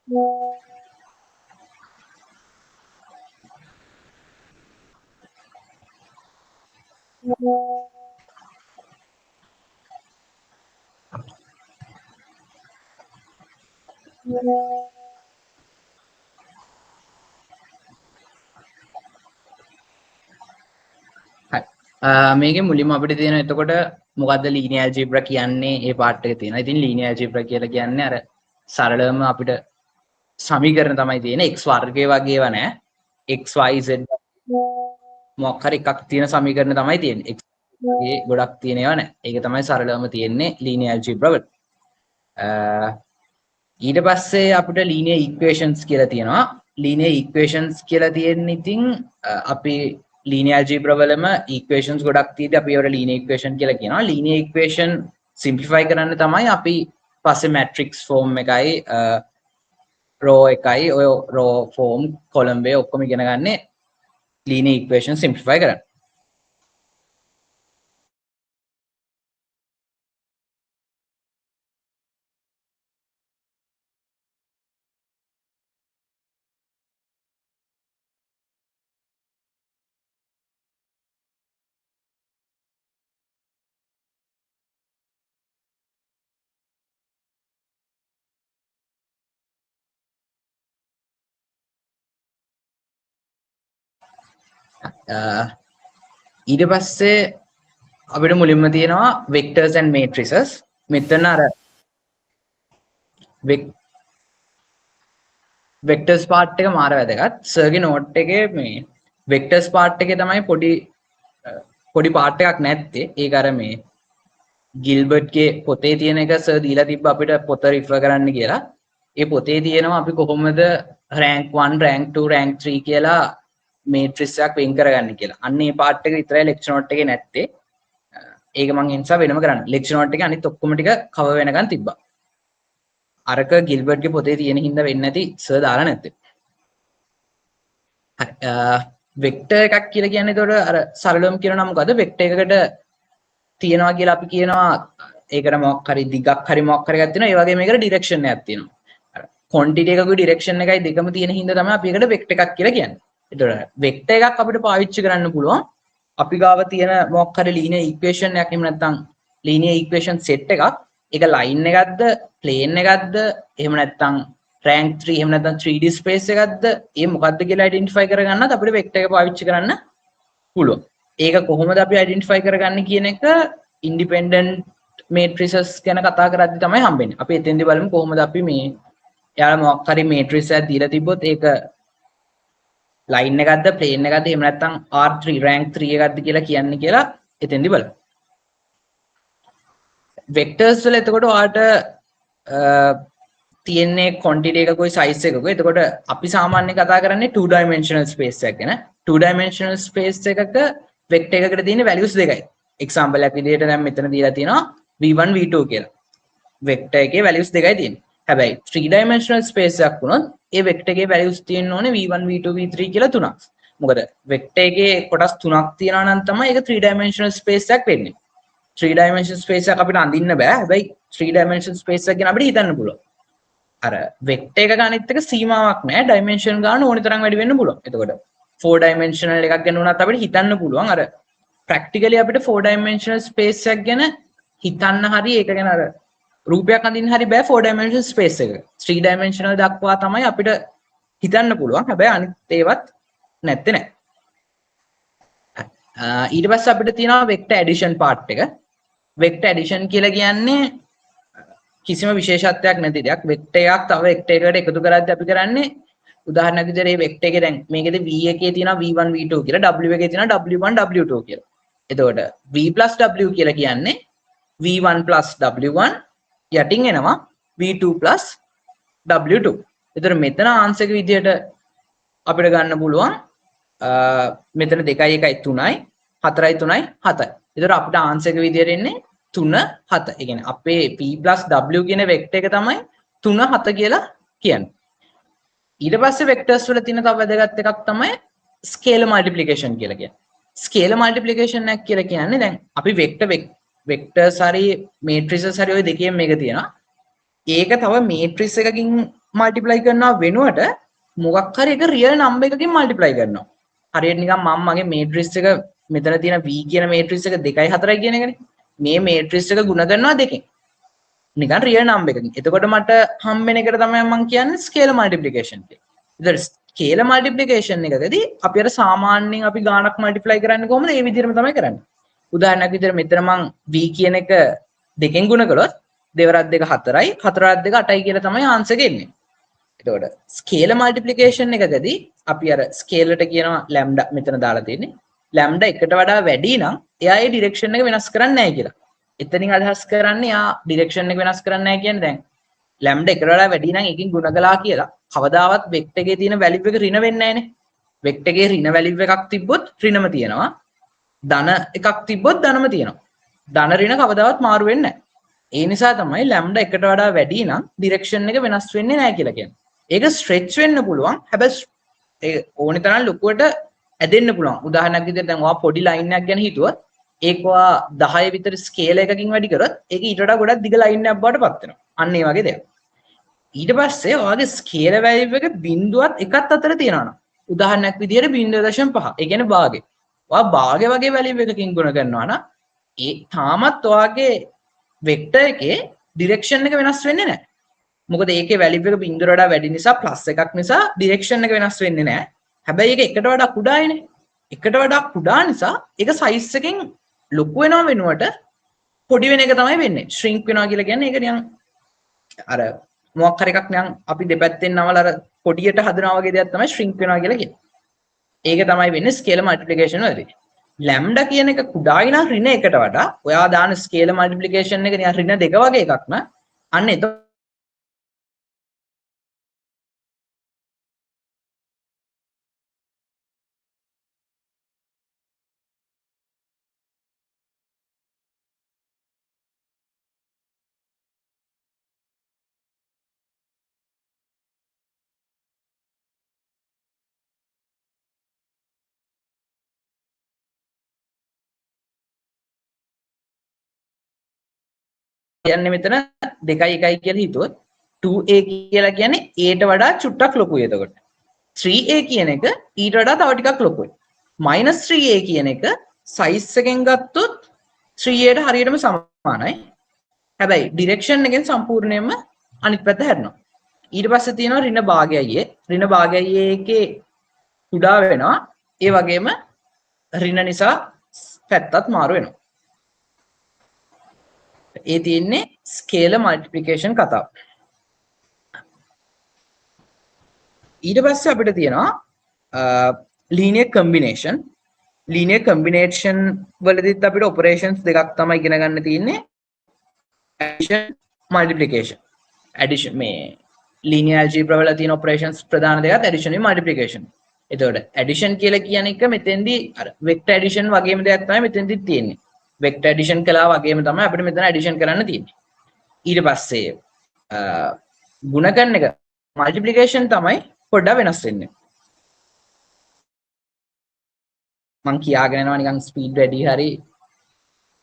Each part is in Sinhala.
මේකේ මුලින්ම අපිට තියෙන එතකොට මොකද්ද linear algebra කියන්නේ ඒ පාර්ට් එකේ තියෙනවා. ඉතින් linear algebra කියලා කියන්නේ අර සරලවම අපිට සමීකරණ තමයි තියෙන්නේ x වර්ගය වගේ ඒවා නෑ. x y z මොකක් හරි එකක් තියෙන සමීකරණ තමයි තියෙන්නේ. x වගේ ගොඩක් තියෙන ඒවා නෑ. ඒක තමයි සරලවම තියෙන්නේ linear algebra වල. ඊට පස්සේ අපිට linear equations කියලා තියෙනවා. linear equations කියලා තියෙන්නේ ඉතින් අපි linear algebra වලම equations ගොඩක් තියෙද්දි අපි ඒවට linear equation කියලා කියනවා. linear equation simplify කරන්න තමයි අපි පස්සේ matrix form එකයි row එකයි ඔය row form column way ඔක්කොම ඉගෙන ගන්න linear equation simplify කරන්න. ඊට පස්සේ අපිට මුලින්ම තියෙනවා vectors and matrices. මෙතන අර vectors part එක මාර වැදගත්. සර්ගේ note එකේ මේ vectors part එකේ තමයි පොඩි part එකක් නැත්තේ. ඒක අර මේ ගිල්බර්ට් ගේ පොතේ තියෙන එක සර් දීලා තිබ්බ අපිට පොත රිෆර් කරන්න කියලා. ඒ පොතේ තියෙනවා අපි කොහොමද rank 1 rank 2 rank 3 කියලා matrix එකක් වෙන් කරගන්න කියලා. අන්න ඒ part එක විතරයි lecture note එකේ නැත්තේ. ඒක මම ඒ නිසා වෙනම කරන්න. lecture note එකේ අනිත් ඔක්කොම ටික cover වෙනකන් තිබ්බා. අරක ගිල්බර්ට් ගේ පොතේ තියෙන හින්දා වෙන්නේ නැති සර් දාලා නැත්තේ. වෙක්ටර් එකක් කියලා කියන්නේ ඒතකොට අර සරලවම කියනවා නම් මොකද වෙක්ටර් එකකට තියෙනවා කියලා අපි කියනවා ඒකට මොකක් හරි දිගක් හරි මොකක් හරි එකක් තියෙනවා. ඒ වගේම මේකට ඩිරෙක්ෂන් එකක් තියෙනවා. අර ක්වොන්ටිටි එකකුයි ඩිරෙක්ෂන් එකයි දෙකම තියෙන හින්දා තමයි අපි ඒකට වෙක්ටර් එකක් කියලා කියන්නේ. ඒතකොට වෙක්ටර් එකක් අපිට පාවිච්චි කරන්න පුළුවන්. අපි ගාව තියෙන මොකක් හරි linear equation එකක් එහෙම නැත්නම් linear equation set එකක්. ඒක line එකක්ද, plane එකක්ද, එහෙම නැත්නම් rank 3 එහෙම නැත්නම් 3D space එකක්ද, ඒ මොකක්ද කියලා identify කරගන්නත් අපිට වෙක්ටර් එක පාවිච්චි කරන්න පුළුවන්. ඒක කොහොමද අපි identify කරගන්නේ කියන එක independent matrices ගැන කතා කරද්දි තමයි හම්බෙන්නේ. අපි එතෙන්දී බලමු කොහොමද අපි මේ එයාලා මොකක් හරි matrix එකක් දීලා තිබ්බොත් ඒක line එකක්ද, plane එකක්ද, එහෙම නැත්නම් R3 rank 3 එකක්ද කියලා කියන්නේ කියලා එතෙන්දී බලමු. vectors වල එතකොට ඔයාලට තියෙන්නේ quantity එකකුයි size එකකුයි. එතකොට අපි සාමාන්‍යයෙන් කතා කරන්නේ 2 dimensional space එකක් ගැන. 2 dimensional space එකක vector එකකට තියෙන values දෙකයි. example එකක් විදිහට දැන් මෙතන දීලා තියෙනවා v1 v2 කියලා. vector එකේ values දෙකයි තියෙන්නේ. හැබැයි 3 dimensional space එකක් වුණොත් ඒ vector එකේ values තියෙන්න ඕනේ v1 v2 v3 කියලා තුනක්. මොකද vector එකේ කොටස් තුනක් තියෙනවා නම් තමයි ඒක 3 dimensional space එකක් වෙන්නේ. 3 dimensional space එකක් අපිට අඳින්න බෑ. හැබැයි 3 dimensional space එක ගැන අපිට හිතන්න පුළුවන්. අර වෙක්ටර් එක ගණිත එක සීමාවක් නැහැ. ඩයිමන්ෂන් ගන්න ඕනි තරම් වැඩි වෙන්න පුළුවන්. එතකොට 4 dimensional එකක් ගැන උනත් අපිට හිතන්න පුළුවන්. අර practically අපිට 4 dimensional space එකක් ගැන හිතන්න හරි ඒක ගැන අර රූපයක් අඳින්න හරි බෑ 4 dimensional space එක. 3 dimensional දක්වා තමයි අපිට හිතන්න පුළුවන්. හැබැයි අනිත් ඒවත් නැත්තේ නෑ. ඊට පස්සේ අපිට තියෙනවා vector addition part එක. vector addition කියලා කියන්නේ කිසිම විශේෂත්වයක් නැති දෙයක්. වෙක්ටර් එකක් තව වෙක්ටර් එකකට එකතු කරද්දී අපි කරන්නේ උදාහරණයක් විදිහට මේ වෙක්ටර් එකේ දැන් මේකේදී v එකේ තියෙනවා v1 v2 කියලා, w එකේ තියෙනවා w1 w2 කියලා. එතකොට v w කියලා කියන්නේ v1 w1 යටින් එනවා v2 w2. එතකොට මෙතන ආන්සර් එක විදිහට අපිට ගන්න පුළුවන් මෙතන 2 1 3යි 4යි 3යි 7යි. එතකොට අපිට ආන්සර් එක විදිහට එන්නේ 3 7. ඒ කියන්නේ අපේ p w කියන වෙක්ටර් එක තමයි 3 7 කියලා කියන්නේ. ඊට පස්සේ වෙක්ටර්ස් වල තියෙන තව වැදගත් එකක් තමයි ස්කේලර් මල්ටිප්ලිකේෂන් කියලා කියන්නේ. ස්කේලර් මල්ටිප්ලිකේෂන් එක කියලා කියන්නේ දැන් අපි වෙක්ටර්ස් හරි මේට්‍රිසස් හරි ඔය දෙකෙන් මේක තියෙනවා. ඒක තව මේට්‍රික්ස් එකකින් මල්ටිප්ලයි කරනවා වෙනුවට මොකක් හරි එක රියල් නම්බර් එකකින් මල්ටිප්ලයි කරනවා. හරියට නිකන් මම මගේ මේට්‍රික්ස් එක මෙතන තියෙන v කියන මේට්‍රික්ස් එක 2යි 4යි කියන එකනේ. මේ මේට්‍රික්ස් එක ගුණ කරනවා දෙකෙන්. නිකන් රියල් නම්බර් එකකින්. එතකොට මට හම්බෙන එකට තමයි මම කියන්නේ ස්කේලර් මල්ටිප්ලිකේෂන් කියලා. ඒතර ස්කේලර් මල්ටිප්ලිකේෂන් එකකදී අපි අර සාමාන්‍යයෙන් අපි ගාණක් මල්ටිප්ලයි කරන්නේ කොහොමද? ඒ විදිහටම තමයි කරන්නේ. උදාහරණයක් විදිහට මෙතන මම v කියන එක දෙකෙන් ගුණ කළොත් 2 වරක් 2 4යි 4 වරක් 2 8යි කියලා තමයි ආන්සර් එක එන්නේ. එතකොට ස්කේලර් මල්ටිප්ලිකේෂන් එකකදී අපි අර ස්කේලරට කියනවා ලැම්ඩා මෙතන දාලා තියෙන්නේ. ලැම්ඩා එකට වඩා වැඩි නම් එයා ඒ ඩිරෙක්ෂන් එක වෙනස් කරන්නේ නැහැ කියලා. එතනින් අදහස් කරන්නේ යා ඩිරෙක්ෂන් එක වෙනස් කරන්නේ නැහැ කියන්නේ දැන් ලැම්ඩා එකට වඩා වැඩි නම් එකකින් ගුණ කළා කියලා කවදාවත් වෙක්ටර් එකේ තියෙන වැලියු එක ඍණ වෙන්නේ නැහැනේ. වෙක්ටර් එකේ ඍණ වැලියු එකක් තිබ්බොත් ඍණම තියෙනවා. ධන එකක් තිබ්බොත් ධනම තියෙනවා. ධන ඍණ කවදාවත් මාරු වෙන්නේ නැහැ. ඒ නිසා තමයි ලැම්ඩා එකට වඩා වැඩි නම් ඩිරෙක්ෂන් එක වෙනස් වෙන්නේ නැහැ කියලා කියන්නේ. ඒක ස්ට්‍රෙච් වෙන්න පුළුවන්. හැබැයි ඒ ඕනි තරම් ලොකුවට ඇදෙන්න පුළුවන්. උදාහරණයක් විදිහට දැන් ඔයා පොඩි ලයින් එකක් ගැන හිතුවොත් ඒක ඔයා 10 විතර ස්කේල් එකකින් වැඩි කරොත් ඒක ඊට වඩා ගොඩක් දිග ලයින් එකක් බවට පත් වෙනවා. අන්න ඒ වගේ දෙයක්. ඊට පස්සේ ඔයාගේ ස්කේල් වැලියු එක බිඳුවත් එකත් අතර තියෙනවා නම් උදාහරණයක් විදිහට 0.5. ඒ කියන්නේ භාගය. ඔයා භාගය වගේ වැලියු එකකින් ගුණ කරනවා නම් ඒ තාමත් ඔයාගේ වෙක්ටර් එකේ ඩිරෙක්ෂන් එක වෙනස් වෙන්නේ නැහැ. මොකද ඒකේ වැලියු එක බිඳුවට වඩා වැඩි නිසා ප්ලස් එකක් නිසා ඩිරෙක්ෂන් එක වෙනස් වෙන්නේ නැහැ. හැබැයි ඒක එකට වඩා කුඩායිනේ. එකට වඩා කුඩා නිසා ඒක සයිස් එකෙන් ලොකු වෙනව වෙනුවට පොඩි වෙන එක තමයි වෙන්නේ. ශ්‍රින්ක් වෙනවා කියලා කියන්නේ ඒක නිකන් අර මොකක් හරි එකක් නිකන් අපි දෙපැත්තෙන් නවල අර පොඩියට හදනවා වගේ දෙයක් තමයි ශ්‍රින්ක් වෙනවා කියලා කියන්නේ. ඒක තමයි වෙන්නේ ස්කේලර් මල්ටිප්ලිකේෂන් වලදී. ලැම්ඩා කියන එක කුඩායි නම් ඍණ එකට වඩා ඔයා දාන ස්කේලර් මල්ටිප්ලිකේෂන් එක නිකන් ඍණ 2 වගේ එකක් න ะ අන්න කියන්නේ මෙතන 2යි 1යි කියලා හිතුවොත් 2a කියලා කියන්නේ a ට වඩා චුට්ටක් ලොකුයි එතකොට 3a කියන එක ඊට වඩා තව ටිකක් ලොකුයි -3a කියන එක සයිස් එකෙන් ගත්තොත් 3a ට හරියටම සමානයි හැබැයි ඩිරෙක්ෂන් එකෙන් සම්පූර්ණයෙන්ම අනිත් පැත්ත හැරෙනවා ඊට පස්සේ තියෙනවා ඍණ භාගයයි ඍණ භාගයයි එකේ කුඩා වෙනවා ඒ වගේම ඍණ නිසා පැත්තත් මාරු වෙනවා ඒ තියෙන්නේ ස්කේලර් මල්ටිප්ලිකේෂන් කතාව. ඊට පස්සේ අපිට තියෙනවා ලීනියර් කම්බිනේෂන්. ලීනියර් කම්බිනේෂන් වලදීත් අපිට ඔපරේෂන්ස් දෙකක් තමයි ඉගෙන ගන්න තියෙන්නේ. ඇඩිෂන් මල්ටිප්ලිකේෂන්. ඇඩිෂන් මේ ලීනියර් ඇල්ජීබ්‍රා වල තියෙන ඔපරේෂන්ස් ප්‍රධාන දෙකත් ඇඩිෂන් and මල්ටිප්ලිකේෂන්. එතකොට ඇඩිෂන් කියලා කියන එක මෙතෙන්දී අර වෙක්ටර් ඇඩිෂන් වගේම දෙයක් තමයි මෙතෙන්දී තියෙන්නේ. වෙක්ටර් ඇඩිෂන් කළා වගේම තමයි අපිට මෙතන ඇඩිෂන් කරන්න තියෙන්නේ. ඊට පස්සේ ගුණ කරන එක මල්ටිප්ලිකේෂන් තමයි පොඩ්ඩක් වෙනස් වෙන්නේ. මං කියාගෙන යනවා නිකන් ස්පීඩ් වැඩි හරි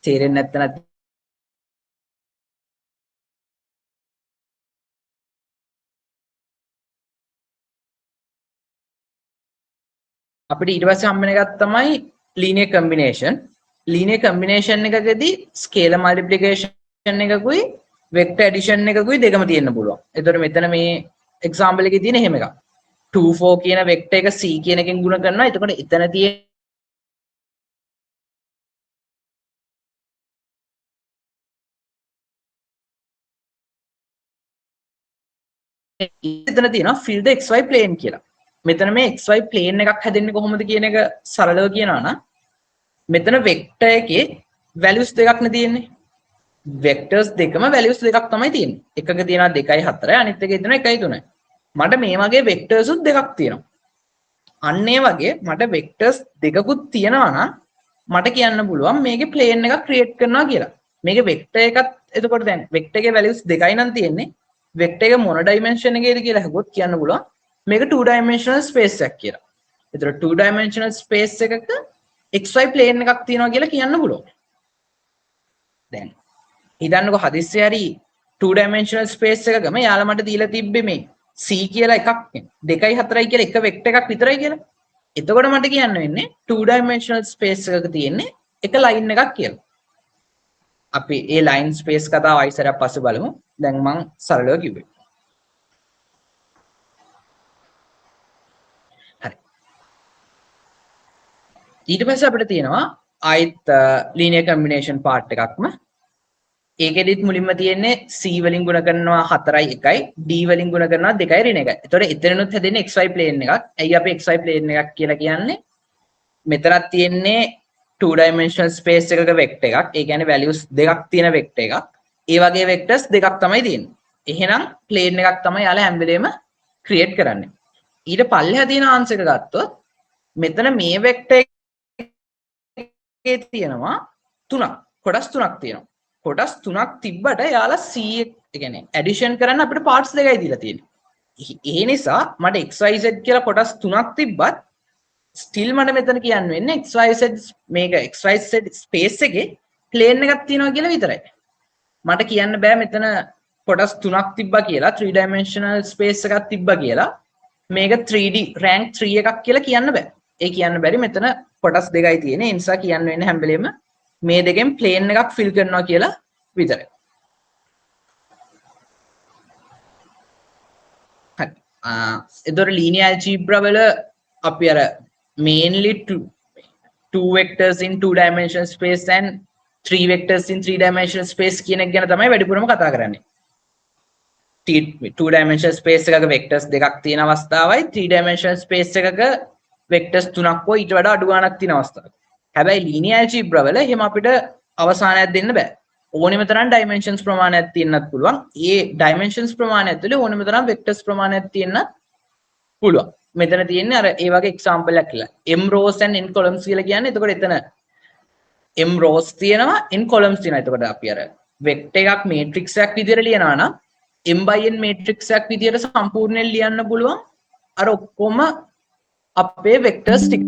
තේරෙන්නේ නැත්නම් අපිට ඊට පස්සේ හම්බෙන එකක් තමයි ලීනියර් කම්බිනේෂන්. ලීනියර් කම්බිනේෂන් එකකදී ස්කේලර් මල්ටිප්ලිකේෂන් එකකුයි වෙක්ටර් ඇඩිෂන් එකකුයි දෙකම තියෙන්න පුළුවන්. එතකොට මෙතන මේ එක්සැම්පල් එකේ තියෙන එහෙම එකක්. 2 4 කියන වෙක්ටර් එක c කියන එකෙන් ගුණ කරනවා. එතකොට එතන තියෙන එතන තියෙනවා fill the xy plane කියලා. මෙතන මේ xy plane එකක් හැදෙන්නේ කොහොමද කියන එක සරලව කියනවා නම් මෙතන වෙක්ටර් එකේ values දෙකක් නේ තියෙන්නේ. vectors දෙකම values දෙකක් තමයි තියෙන්නේ. එකක තියෙනවා 2යි 4යි අනිත් එකේ තියෙනවා 1යි 3යි. මට මේ වගේ vectors උත් දෙකක් තියෙනවා. අන්න ඒ වගේ මට vectors දෙකකුත් තියෙනවා නම් මට කියන්න පුළුවන් මේකේ plane එකක් create කරනවා කියලා. මේකේ vector එකත් එතකොට දැන් vector එකේ values දෙකයි නම් තියෙන්නේ. vector එක මොන dimension එකේද කියලා අහුවොත් කියන්න පුළුවන් මේක 2 dimensional space එකක් කියලා. ඒතර 2 dimensional space එකක xy plane එකක් තියෙනවා කියලා කියන්න පුළුවන්. දැන් හිතන්නකො හදිස්සියේ හරි 2 dimensional space එකකම යාලා මට දීලා තිබ්බේ මේ C කියලා එකක් 2යි 4යි කියලා එක වෙක්ටර් එකක් විතරයි කියලා. එතකොට මට කියන්න වෙන්නේ 2 dimensional space එකක තියෙන්නේ එක line එකක් කියලා. අපි ඒ line space කතාව ආයෙසරක් පස්සේ බලමු. දැන් මම සරලව කිව්වේ. හරි. ඊට පස්සේ අපිට තියෙනවා ආයෙත් linear combination part එකක්ම. ඒකෙදිත් මුලින්ම තියෙන්නේ C වලින් ගුණ කරනවා 4යි 1යි D වලින් ගුණ කරනවා 2යි ඍණ 1යි. එතකොට එතනනොත් හැදෙන්නේ xy plane එකක්. ඇයි අපි xy plane එකක් කියලා කියන්නේ? මෙතනක් තියෙන්නේ 2 dimensional space එකක vector එකක්. ඒ කියන්නේ values දෙකක් තියෙන vector එකක්. ඒ වගේ vectors දෙකක් තමයි තියෙන්නේ. එහෙනම් plane එකක් තමයි යාලා හැම වෙලේම create කරන්නේ. ඊට පල්ලෙහා තියෙන answer එක ගත්තොත් මෙතන මේ vector එකේ තියෙනවා තුනක්. කොටස් තුනක් තියෙනවා. කොටස් තුනක් තිබ්බට යාලා C එක කියන්නේ ඇඩිෂන් කරන්න අපිට පාර්ට්ස් දෙකයි දීලා තියෙන්නේ. ඒ නිසා මට XYZ කියලා කොටස් තුනක් තිබ්බත් ස්ටිල් මට මෙතන කියන්න වෙන්නේ XYZ මේක XYZ ස්පේස් එකේ ප්ලේන් එකක් තියෙනවා කියලා විතරයි. මට කියන්න බෑ මෙතන කොටස් තුනක් තිබ්බා කියලා 3 dimensional ස්පේස් එකක් තිබ්බා කියලා මේක 3D rank 3 එකක් කියලා කියන්න බෑ. ඒ කියන්න බැරි මෙතන කොටස් දෙකයි තියෙන්නේ. ඒ නිසා කියන්න වෙන්නේ හැම වෙලෙම මේ දෙකෙන් ප්ලේන් එකක් ෆිල් කරනවා කියලා විතරයි. හරි. එතකොට linear algebra වල අපි අර mainly two vectors in 2 dimensional space and 3 vectors in 3 dimensional space කියන එක ගැන තමයි වැඩිපුරම කතා කරන්නේ. 2 dimensional space එකක vectors දෙකක් තියෙන අවස්ථාවයි 3 dimensional space එකක vectors තුනක් හෝ ඊට වඩා අඩු ගණනක් තියෙන අවස්ථාවක්. හැබැයි linear algebra වල එහෙම අපිට අවසානයක් දෙන්න බෑ. ඕනෙම තරම් dimensions ප්‍රමාණයක් තියෙන්නත් පුළුවන්. ඒ dimensions ප්‍රමාණය ඇතුලේ ඕනෙම තරම් vectors ප්‍රමාණයක් තියෙන්නත් පුළුවන්. මෙතන තියෙන්නේ අර ඒ වගේ example එකක් කියලා. m rows and n columns කියලා කියන්නේ. එතකොට එතන m rows තියෙනවා n columns තියෙනවා. එතකොට අපි අර vector එකක් matrix එකක් විදිහට ලියනවා නම් m by n matrix එකක් විදිහට සම්පූර්ණයෙන් ලියන්න පුළුවන්. අර ඔක්කොම අපේ vectors ටික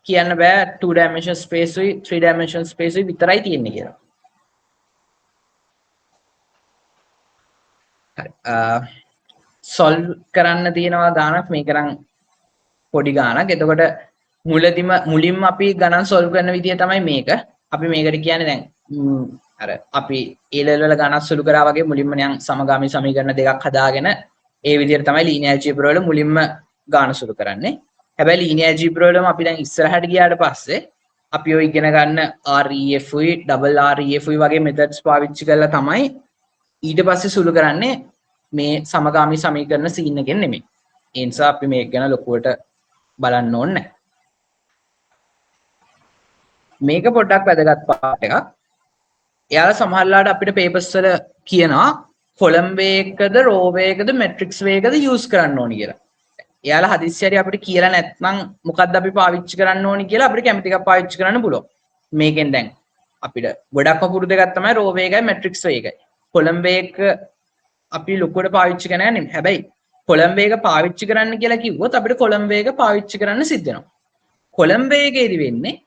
කියන්න බෑ 2 dimensional space උයි 3 dimensional space උයි විතරයි තියෙන්නේ කියලා. හරි. solve කරන්න තියෙනවා ගානක් මේක නම් පොඩි ගානක්. එතකොට මුලින්ම අපි ගණන් solve කරන විදිය තමයි මේක. අපි මේකට කියන්නේ දැන් අර අපි A level වල ගණන් සුළු කරා වගේ මුලින්ම නිකන් සමගාමී සමීකරණ දෙකක් හදාගෙන ඒ විදිහට තමයි linear algebra වල මුලින්ම ගාන සුළු කරන්නේ. හැබැයි linear algebra වලම අපි දැන් ඉස්සරහට ගියාට පස්සේ අපි ඔය ඉගෙන ගන්න REF උයි double REF උයි වගේ methods පාවිච්චි කරලා තමයි ඊට පස්සේ සුළු කරන්නේ මේ සමගාමී සමීකරණ සීන් එකෙන් නෙමෙයි. ඒ නිසා අපි මේක ගැන ලොකුවට බලන්න ඕනේ නැහැ. මේක පොඩ්ඩක් වැදගත් පාර්ට් එකක්. එයාලා සමහරලාට අපිට papers වල කියනවා column way එකද row way එකද matrix way එකද use කරන්න ඕනි කියලා. එයාලා හදිස්සියට අපිට කියලා නැත්නම් මොකද්ද අපි පාවිච්චි කරන්න ඕනි කියලා අපිට කැමති එකක් පාවිච්චි කරන්න පුළුවන්. මේකෙන් දැන් අපිට ගොඩක් පුරුදු එකක් තමයි row way එකයි matrix way එකයි. column way එක අපි ලොකුවට පාවිච්චි කරන්නේ නැහැ. හැබැයි column way එක පාවිච්චි කරන්න කියලා කිව්වොත් අපිට column way එක පාවිච්චි කරන්න සිද්ධ වෙනවා. column way එකේදී වෙන්නේ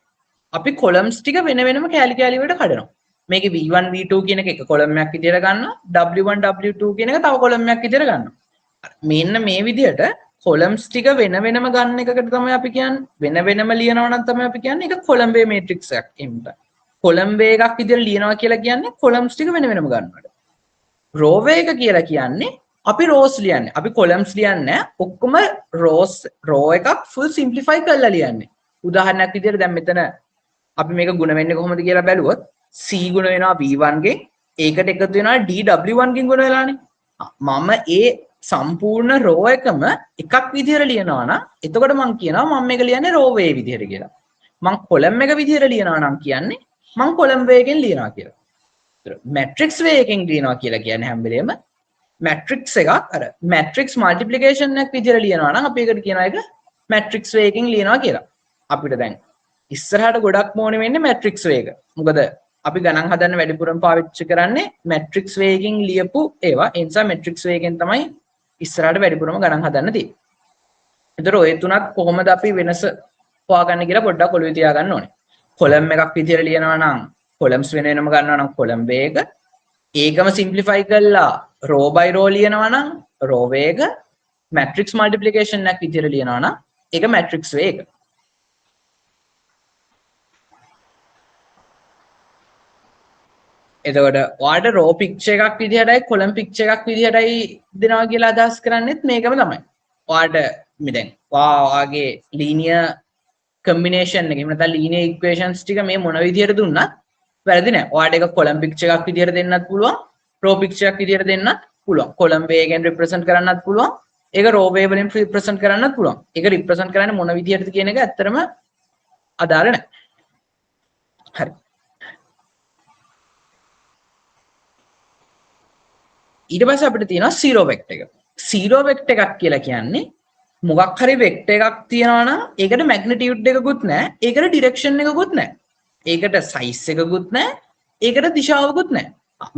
අපි columns ටික වෙන වෙනම කැලි කැලි වලට කඩනවා. මේකේ v1 v2 කියන එක column එකක් විදියට ගන්නවා. w1 w2 කියන එක තව column එකක් විදියට ගන්නවා. මෙන්න මේ විදියට columns ටික වෙන වෙනම ගන්න එකකට තමයි අපි කියන්නේ. වෙන වෙනම ලියනවා නම් තමයි අපි කියන්නේ ඒක column way matrix එකක් එන්න. column way එකක් විදියට ලියනවා කියලා කියන්නේ columns ටික වෙන වෙනම ගන්නවට. row way එක කියලා කියන්නේ අපි rows ලියන්නේ. අපි columns ලියන්නේ ඔක්කොම row එකක් full simplify කරලා ලියන්නේ. උදාහරණයක් විදියට දැන් මෙතන අපි මේක ගුණ වෙන්නේ කොහොමද කියලා බැලුවොත් C ගුණ වෙනවා V1 ගෙන් ඒකට එකතු වෙනවා DW1 ගෙන් ගුණ වෙලානේ. මම ඒ සම්පූර්ණ row එකම එකක් විදියට ලියනවා නම් එතකොට මම කියනවා මම මේක ලියන්නේ row way විදියට කියලා. මම column එක විදියට ලියනවා නම් කියන්නේ මම column way එකෙන් ලියනවා කියලා. matrix way එකෙන් ලියනවා කියලා කියන්නේ හැම වෙලේම matrix එකක් අර matrix multiplication එකක් විදියට ලියනවා නම් අපි ඒකට කියනවා ඒක matrix way එකෙන් ලියනවා කියලා. අපිට දැන් ඉස්සරහට ගොඩක් ඕනේ වෙන්නේ matrix way එක. මොකද අපි ගණන් හදන්න වැඩිපුරම පාවිච්චි කරන්නේ matrix way එකෙන් ලියපු ඒවා. ඒ නිසා matrix way එකෙන් තමයි ඉස්සරහට වැඩිපුරම ගණන් හදන්න තියෙන්නේ. ඒතර ඔය තුනක් කොහොමද අපි වෙනස හොයාගන්නේ කියලා පොඩ්ඩක් ඔළුවේ තියාගන්න ඕනේ. column එකක් විදියට ලියනවා නම් columns වෙන වෙනම ගන්නවා නම් column way එක. ඒකම simplify කරලා row by row ලියනවා නම් row එක matrix multiplication එකක් විදිහට ලියනවා නම් ඒක matrix way එක. එතකොට ඔයාලට row picture එකක් විදිහටයි column picture එකක් විදිහටයි දෙනවා කියලා අදහස් කරන්නේත් මේකම තමයි. ඔයාලට මේ දැන් ඔයාගේ linear combination එක එහෙම නැත්නම් linear equations ටික මේ මොන විදිහට දුන්නත් වැරදි නෑ. ඔයාලට ඒක column picture එකක් විදිහට දෙන්නත් පුළුවන්, row picture එකක් විදිහට දෙන්නත් පුළුවන්. column way එකෙන් represent කරන්නත් පුළුවන්. ඒක row way වලින් represent කරන්නත් පුළුවන්. ඒක represent කරන්නේ මොන විදිහටද කියන එක ඇත්තටම අදාළ නෑ. හරි. ඊට පස්සේ අපිට තියෙනවා zero vector එක. zero vector එකක් කියලා කියන්නේ මොකක් හරි vector එකක් තියෙනවා නම් ඒකට magnitude එකකුත් නැහැ, ඒකට direction එකකුත් නැහැ. ඒකට size එකකුත් නැහැ, ඒකට දිශාවකුත් නැහැ.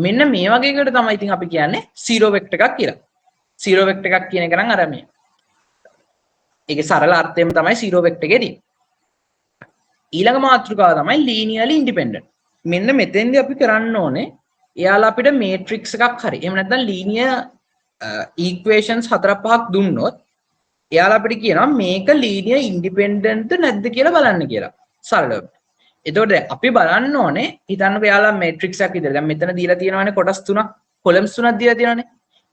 මෙන්න මේ වගේ එකකට තමයි ඉතින් අපි කියන්නේ zero vector එකක් කියලා. zero vector එකක් කියන එක නම් අර මේ. ඒකේ සරල අර්ථයම තමයි zero vector එකේ තියෙන්නේ. ඊළඟ මාතෘකාව තමයි linearly independent. මෙන්න මෙතෙන්දී අපි කරන්න ඕනේ එයාලා අපිට matrix එකක් හරි එහෙම නැත්නම් linear equations 4-5ක් දුන්නොත් එයාලා අපිට කියනවා මේක linear independent නැද්ද කියලා බලන්න කියලා. සරලව. එතකොට අපි බලන්න ඕනේ හිතන්නකෝ එයාලා matrix එකක් විදිහට. දැන් මෙතන දීලා තියෙනවානේ කොටස් තුනක්, columns තුනක් දීලා තියෙනවානේ.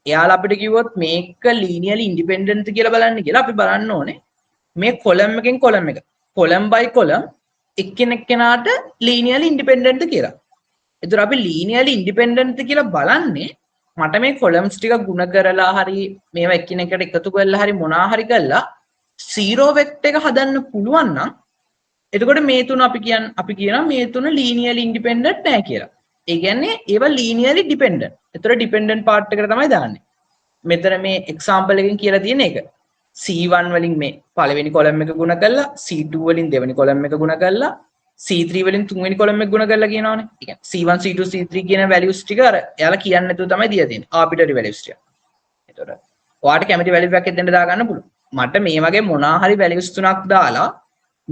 එයාලා අපිට කිව්වොත් මේක linearly independent කියලා බලන්න කියලා අපි බලන්න ඕනේ මේ column එකෙන් column එක. column by column එක්කෙනෙක්ට linearly independent කියලා. එතකොට අපි linearly independent කියලා බලන්නේ මට මේ columns ටික ගුණ කරලා හරි මේවා එකිනෙකට එකතු කරලා හරි මොනවා හරි කරලා zero vector එක හදන්න පුළුවන් නම් එතකොට මේ තුන අපි කියනවා මේ තුන linearly independent නැහැ කියලා. ඒ කියන්නේ ඒවා linearly dependent. එතකොට dependent part එකට තමයි දාන්නේ. මෙතන මේ example එකෙන් කියලා තියෙන එක. C1 වලින් මේ පළවෙනි column එක ගුණ කරලා C2 වලින් දෙවෙනි column එක ගුණ කරලා C3 වලින් තුන්වෙනි column එක ගුණ කරලා කියනවනේ. ඒ කියන්නේ C1 C2 C3 කියන values ටික අර එයාලා කියන්නේ නැතුව තමයි දීලා තියෙන්නේ. arbitrary values ටික. එතකොට ඔයාලට කැමති value එකක් එතෙන්ට දාගන්න පුළුවන්. මට මේ වගේ මොනවා හරි values තුනක් දාලා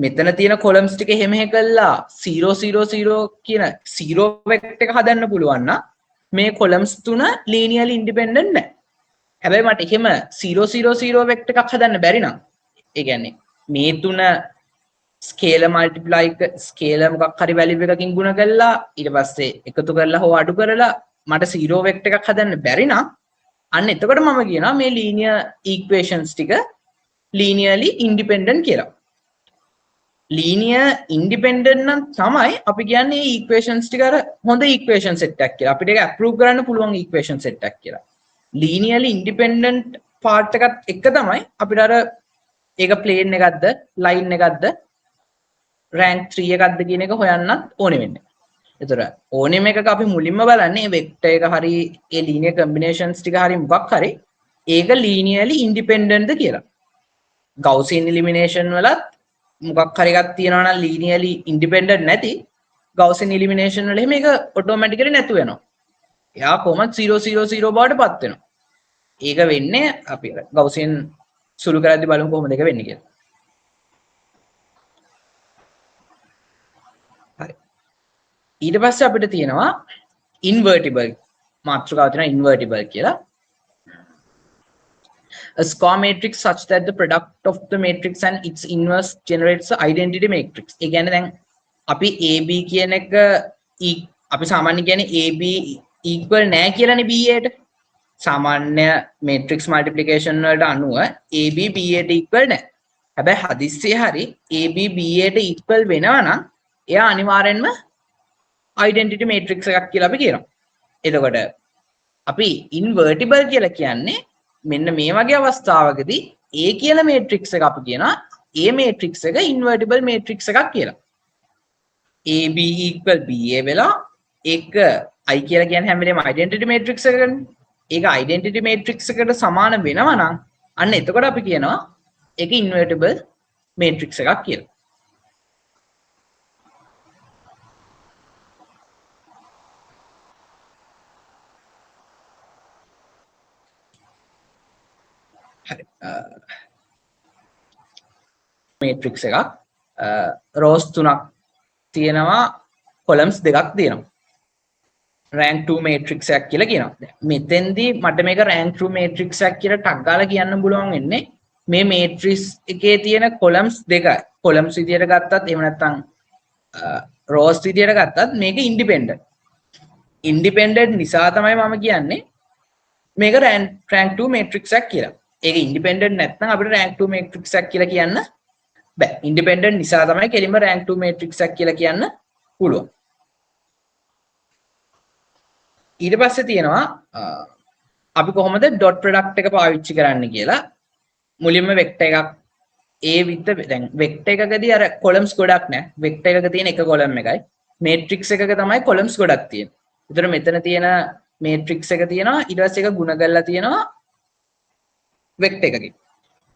මෙතන තියෙන columns ටික එහෙම කළා 0 0 0 කියන zero vector එක හදන්න පුළුවන් නම් මේ columns තුන linearly independent නැහැ. හැබැයි මට එහෙම 0 0 0 vector එකක් හදන්න බැරි නම් ඒ කියන්නේ මේ තුන scalar multiply scalar මොකක් හරි value එකකින් ගුණ කරලා ඊට පස්සේ එකතු කරලා හෝ අඩු කරලා මට zero vector එකක් හදන්න බැරි නම් අන්න එතකොට මම කියනවා මේ linear equations ටික linearly independent කියලා. linear independent නම් තමයි අපි කියන්නේ මේ equations ටික අර හොඳ equation set එකක් කියලා. අපිට ඒක approve කරන්න පුළුවන් equation set එකක් කියලා. linearly independent part එකත් එක තමයි අපිට අර ඒක plane එකක්ද line එකක්ද rank 3 එකක්ද කියන එක හොයන්නත් ඕනේ වෙන්නේ. ඒතර ඕනෙම එකක අපි මුලින්ම බලන්නේ මේ vector එක හරි ඒ linear combinations ටික හරි මොකක් හරි ඒක linearly independent ද කියලා. Gaussian elimination වලත් මොකක් හරි එකක් තියෙනවා නම් linearly independent නැති Gaussian elimination වල එහෙම ඒක automatically නැතු වෙනවා. එයා කොහොමද 0 0 0 බවට පත් වෙනවා. ඒක වෙන්නේ අපි Gaussian සුළු කරද්දී බලමු කොහොමද ඒක වෙන්නේ කියලා. හරි. ඊට පස්සේ අපිට තියෙනවා invertible මාතෘකාව තියෙනවා invertible කියලා. A square matrix such that the product of the matrix and its inverse generates an identity matrix. ඒ කියන්නේ දැන් අපි AB කියන එක අපි සාමාන්‍ය කියන්නේ AB equal නැහැ කියලානේ BA ට. සාමාන්‍ය matrix multiplication වලට අනුව AB BA ට equal නැහැ. හැබැයි හදිස්සියේ හරි AB BA ට equal වෙනවා නම් එයා අනිවාර්යෙන්ම identity matrix එකක් කියලා අපි කියනවා. එතකොට අපි invertible කියලා කියන්නේ මෙන්න මේ වගේ අවස්ථාවකදී A කියලා matrix එක අපි කියනවා A matrix එක invertible matrix එකක් කියලා. AB equal BA වෙලා ඒක I කියලා කියන්නේ හැම වෙලේම identity matrix එකකනේ. ඒක identity matrix එකට සමාන වෙනවා නම් අන්න එතකොට අපි කියනවා ඒක invertible matrix එකක් කියලා. හරි. matrix එකක් rows තුනක් තියෙනවා columns දෙකක් තියෙනවා. rank 2 matrix එකක් කියලා කියනවා. දැන් මෙතෙන්දී මට මේක rank 2 matrix එකක් කියලා ටක් ගාලා කියන්න පුළුවන් වෙන්නේ මේ matrix එකේ තියෙන columns දෙකයි. columns විදියට ගත්තත් එහෙම නැත්නම් rows විදියට ගත්තත් මේක independent. independent නිසා තමයි මම කියන්නේ මේක rank 2 matrix එකක් කියලා. ඒක independent නැත්නම් අපිට rank 2 matrix එකක් කියලා කියන්න බෑ. independent නිසා තමයි කෙලින්ම rank 2 matrix එකක් කියලා කියන්න පුළුවන්. ඊට පස්සේ තියෙනවා අපි කොහොමද dot product එක පාවිච්චි කරන්න කියලා. මුලින්ම vector එකක් a with දැන් vector එකකදී අර columns ගොඩක් නැහැ. vector එකක තියෙන එක column එකයි. matrix එකක තමයි columns ගොඩක් තියෙන්නේ. ඒතර මෙතන තියෙන matrix එක තියෙනවා ඊට පස්සේ ඒක ගුණ කරලා තියෙනවා vector එකකින්.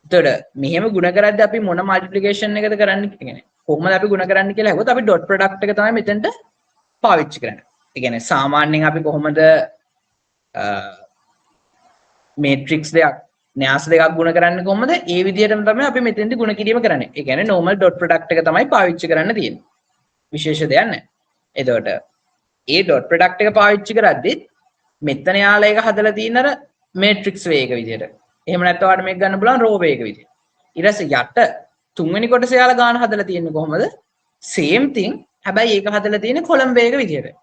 එතකොට මෙහෙම ගුණ කරද්දී අපි මොන multiplication එකද කරන්නේ කියන්නේ කොහොමද අපි ගුණ කරන්නේ කියලා අහුවොත් අපි dot product එක තමයි මෙතනට පාවිච්චි කරන්නේ. ඒ කියන්නේ සාමාන්‍යයෙන් අපි කොහොමද matrix දෙකක් න්‍යාස දෙකක් ගුණ කරන්නේ කොහොමද? ඒ විදිහටම තමයි අපි මෙතෙන්දී ගුණ කිරීම කරන්නේ. ඒ කියන්නේ normal dot product එක තමයි පාවිච්චි කරන්න තියෙන්නේ. විශේෂ දෙයක් නැහැ. එතකොට ඒ dot product එක පාවිච්චි කරද්දී මෙතන යාලා එක හදලා තියෙන අර matrix way එක විදිහට. එහෙම නැත්නම් ඔයාලට මේක ගන්න පුළුවන් row way එක විදිහට. ඊට පස්සේ යට තුන්වෙනි කොටස යාලා ගන්න හදලා තියෙන්නේ කොහොමද? same thing. හැබැයි ඒක හදලා තියෙන්නේ column way එක විදිහට.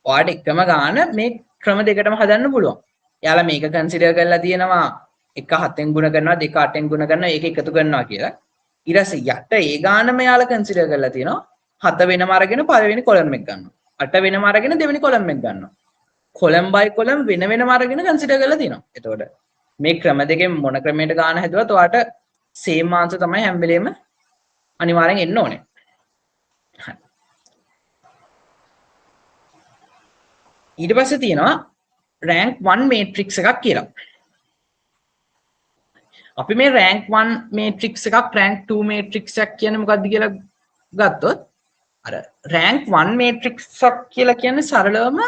ඔයාලට එකම ගාන මේ ක්‍රම දෙකටම හදන්න පුළුවන්. යාලා මේක consider කරලා තියෙනවා එක 7න් ගුණ කරනවා දෙක 8න් ගුණ කරනවා ඒක එකතු කරනවා කියලා. ඊට පස්සේ යට ඒ ගානම යාලා consider කරලා තියෙනවා 7 වෙනම අරගෙන පළවෙනි column එක ගන්නවා. 8 වෙනම අරගෙන දෙවෙනි column එක ගන්නවා. column by column වෙන වෙනම අරගෙන consider කරලා තියෙනවා. එතකොට මේ ක්‍රම දෙකෙන් මොන ක්‍රමයකට ගාන හැදුවත් ඔයාට same answer තමයි හැම වෙලේම අනිවාර්යෙන් එන්න ඕනේ. ඊට පස්සේ තියෙනවා rank 1 matrix එකක් කියලා. අපි මේ rank 1 matrix එකක් rank 2 matrix එකක් කියන්නේ මොකක්ද කියලා ගත්තොත් අර rank 1 matrix එකක් කියලා කියන්නේ සරලවම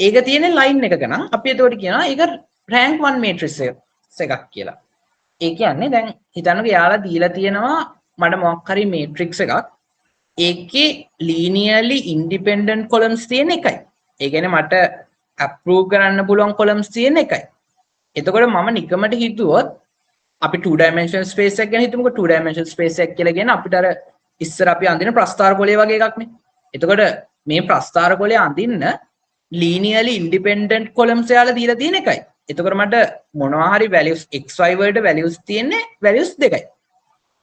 ඒක තියෙන line එකක නම් අපි එතකොට කියනවා ඒක rank 1 matrix එකක් කියලා. ඒ කියන්නේ දැන් හිතන්නකෝ යාලා දීලා තියෙනවා මට මොකක් හරි matrix එකක් ඒකේ linearly independent columns තියෙන එකයි. ඒ කියන්නේ මට approve කරන්න පුළුවන් columns තියෙන එකයි. එතකොට මම නිකමට හිතුවොත් අපි 2 dimensional space එක ගැන හිතමුකෝ 2 dimensional space එක කියලා කියන්නේ අපිට අර ඉස්සර අපි අඳින ප්‍රස්ථාර කොලය වගේ එකක් නේ. එතකොට මේ ප්‍රස්ථාර කොලය අඳින්න linearly independent columns යාලා දීලා තියෙන එකයි. එතකොට මට මොනවා හරි values xy වලට values තියෙන්නේ values දෙකයි.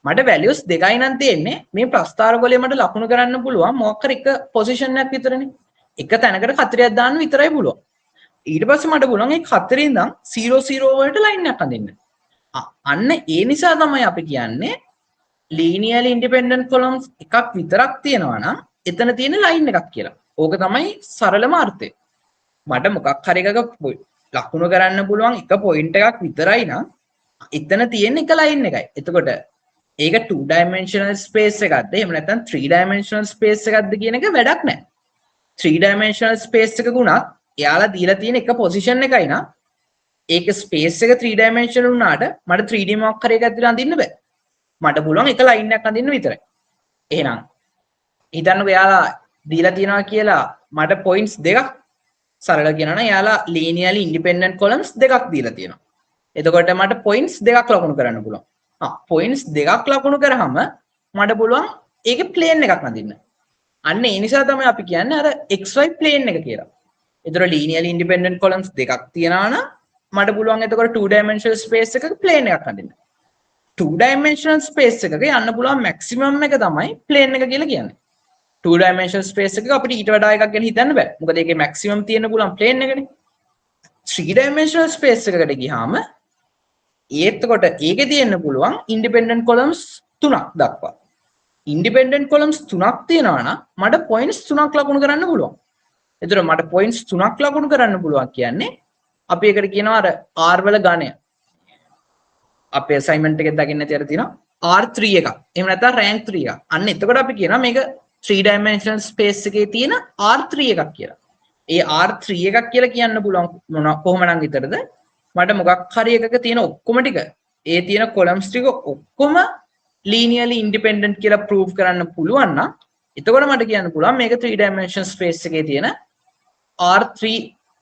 මට values දෙකයි නම් තියෙන්නේ මේ ප්‍රස්ථාර කොලය මට ලකුණු කරන්න පුළුවන් මොකක් හරි එක position එකක් විතරනේ. එක තැනකට කතරයක් දාන්න විතරයි පුළුවන්. ඊට පස්සේ මට පුළුවන් ඒ කතරේ ඉඳන් 0 0 වලට line එකක් අඳින්න. අන්න ඒ නිසා තමයි අපි කියන්නේ linearly independent columns එකක් විතරක් තියෙනවා නම් එතන තියෙන line එකක් කියලා. ඕක තමයි සරලම අර්ථය. මට මොකක් හරි එකක ලකුණු කරන්න පුළුවන් එක point එකක් විතරයි නම් එතන තියෙන එක line එකයි. එතකොට ඒක 2 dimensional space එකක්ද එහෙම නැත්නම් 3 dimensional space එකක්ද කියන එක වැඩක් නැහැ. 3 dimensional space එකක ගුණත් එයාලා දීලා තියෙන එක position එකයි නම් ඒක space එක 3 dimensional වුණාට මට 3D මොකක් හරි එකක් ඇතුළේ අඳින්න බෑ. මට පුළුවන් එක line එකක් අඳින්න විතරයි. එහෙනම් හිතන්නකෝ එයාලා දීලා තියනවා කියලා මට points දෙකක් සරල කියනවා නම් එයාලා linearly independent columns දෙකක් දීලා තියෙනවා. එතකොට මට points දෙකක් ලකුණු කරන්න පුළුවන්. points දෙකක් ලකුණු කරාම මට පුළුවන් ඒකේ plane එකක් අඳින්න. අන්න ඒ නිසා තමයි අපි කියන්නේ අර xy plane එක කියලා. ඒතර linearly independent columns දෙකක් තියනවා නම් මට පුළුවන් එතකොට 2 dimensional space එකක plane එකක් අඳින්න. 2 dimensional space එකක යන්න පුළුවන් maximum එක තමයි plane එක කියලා කියන්නේ. 2 dimensional space එකක අපිට ඊට වඩා එකක් ගැන හිතන්න බෑ. මොකද ඒකේ maximum තියෙන්න පුළුවන් plane එකනේ. 3 dimensional space එකකට ගියාම එතකොට ඒකේ තියෙන්න පුළුවන් independent columns 3ක් දක්වා. independent columns 3ක් තියෙනවා නම් මට points 3ක් ලකුණු කරන්න පුළුවන්. එතකොට මට points 3ක් ලකුණු කරන්න පුළුවන් කියන්නේ අපි ඒකට කියනවා අර r වල ගණය. අපේ assignment එකේ දකින්න තියලා තියෙනවා r3 එකක්. එහෙම නැත්නම් rank 3 එකක්. අන්න එතකොට අපි කියනවා මේක 3 dimensional space එකේ තියෙන r3 එකක් කියලා. ඒ r3 එකක් කියලා කියන්න පුළුවන් කොහොමනම් විතරද? මට මොකක් හරි එකක තියෙන ඔක්කොම ටික ඒ තියෙන columns ටික ඔක්කොම linearly independent කියලා prove කරන්න පුළුවන් නම් එතකොට මට කියන්න පුළුවන් මේක 3 dimensional space එකේ තියෙන R3